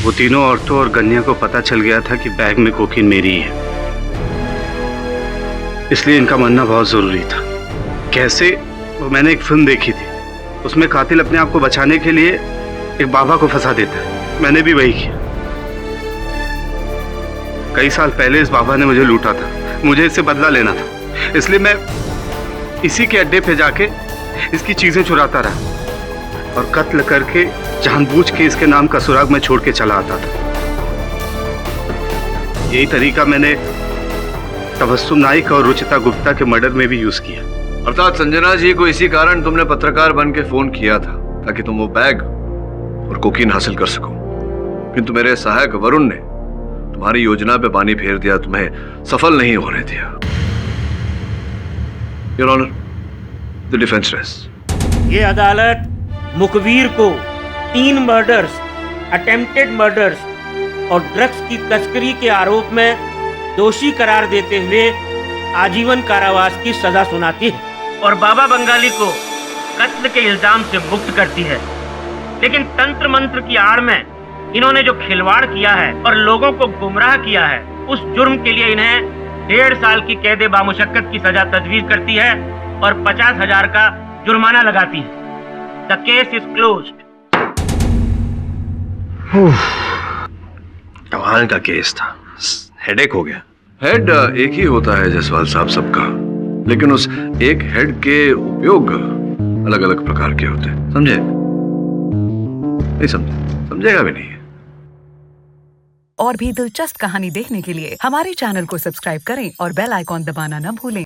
वो तीनों औरतों और गन्या को पता चल गया था कि बैग में कोकीन मेरी है, इसलिए इनका मरना बहुत जरूरी था। कैसे? वो मैंने एक फिल्म देखी थी, उसमें कातिल अपने आप को बचाने के लिए एक बाबा को फंसा देता है। मैंने भी वही किया। कई साल पहले इस बाबा ने मुझे लूटा था, मुझे इससे बदला लेना था, इसलिए मैं इसी के अड्डे पे जाके इसकी चीजें चुराता रहा और कत्ल करके जानबूझ के इसके नाम का सुराग में छोड़ के चला आता था। यही तरीका मैंने तबस्सुम नाइक और रुचिता गुप्ता के मर्डर में भी यूज किया। अर्थात संजना जी को इसी कारण तुमने पत्रकार बन के फोन किया था ताकि तुम वो बैग और कोकीन हासिल कर सको, किंतु मेरे सहायक वरुण ने तुम्हारी योजना पे पानी फेर दिया, तुम्हें सफल नहीं होने दिया। Your honour, the defence rest. ये अदालत मुखबिर को 3 मर्डर्स, अटेम्प्टेड मर्डर्स और ड्रग्स की तस्करी के आरोप में दोषी करार देते हुए आजीवन कारावास की सजा सुनाती है और बाबा बंगाली को कत्ल के इल्जाम से मुक्त करती है। लेकिन तंत्र मंत्र की आड़ में इन्होंने जो खिलवाड़ किया है और लोगों को गुमराह किया है, उस जुर्म के लिए इन्हें 1.5 साल की कैद बामुशक्कत की सजा तजवीज करती है और 50,000 का जुर्माना लगाती है। The case is closed. कमाल का केस था। हेडेक हो गया। हेड एक ही होता है जायसवाल साहब सबका, लेकिन उस एक हेड के उपयोग अलग अलग प्रकार के होते हैं, समझे? नहीं समझे, समझेगा भी नहीं। और भी दिलचस्प कहानी देखने के लिए हमारे चैनल को सब्सक्राइब करें और बेल आइकॉन दबाना न भूलें।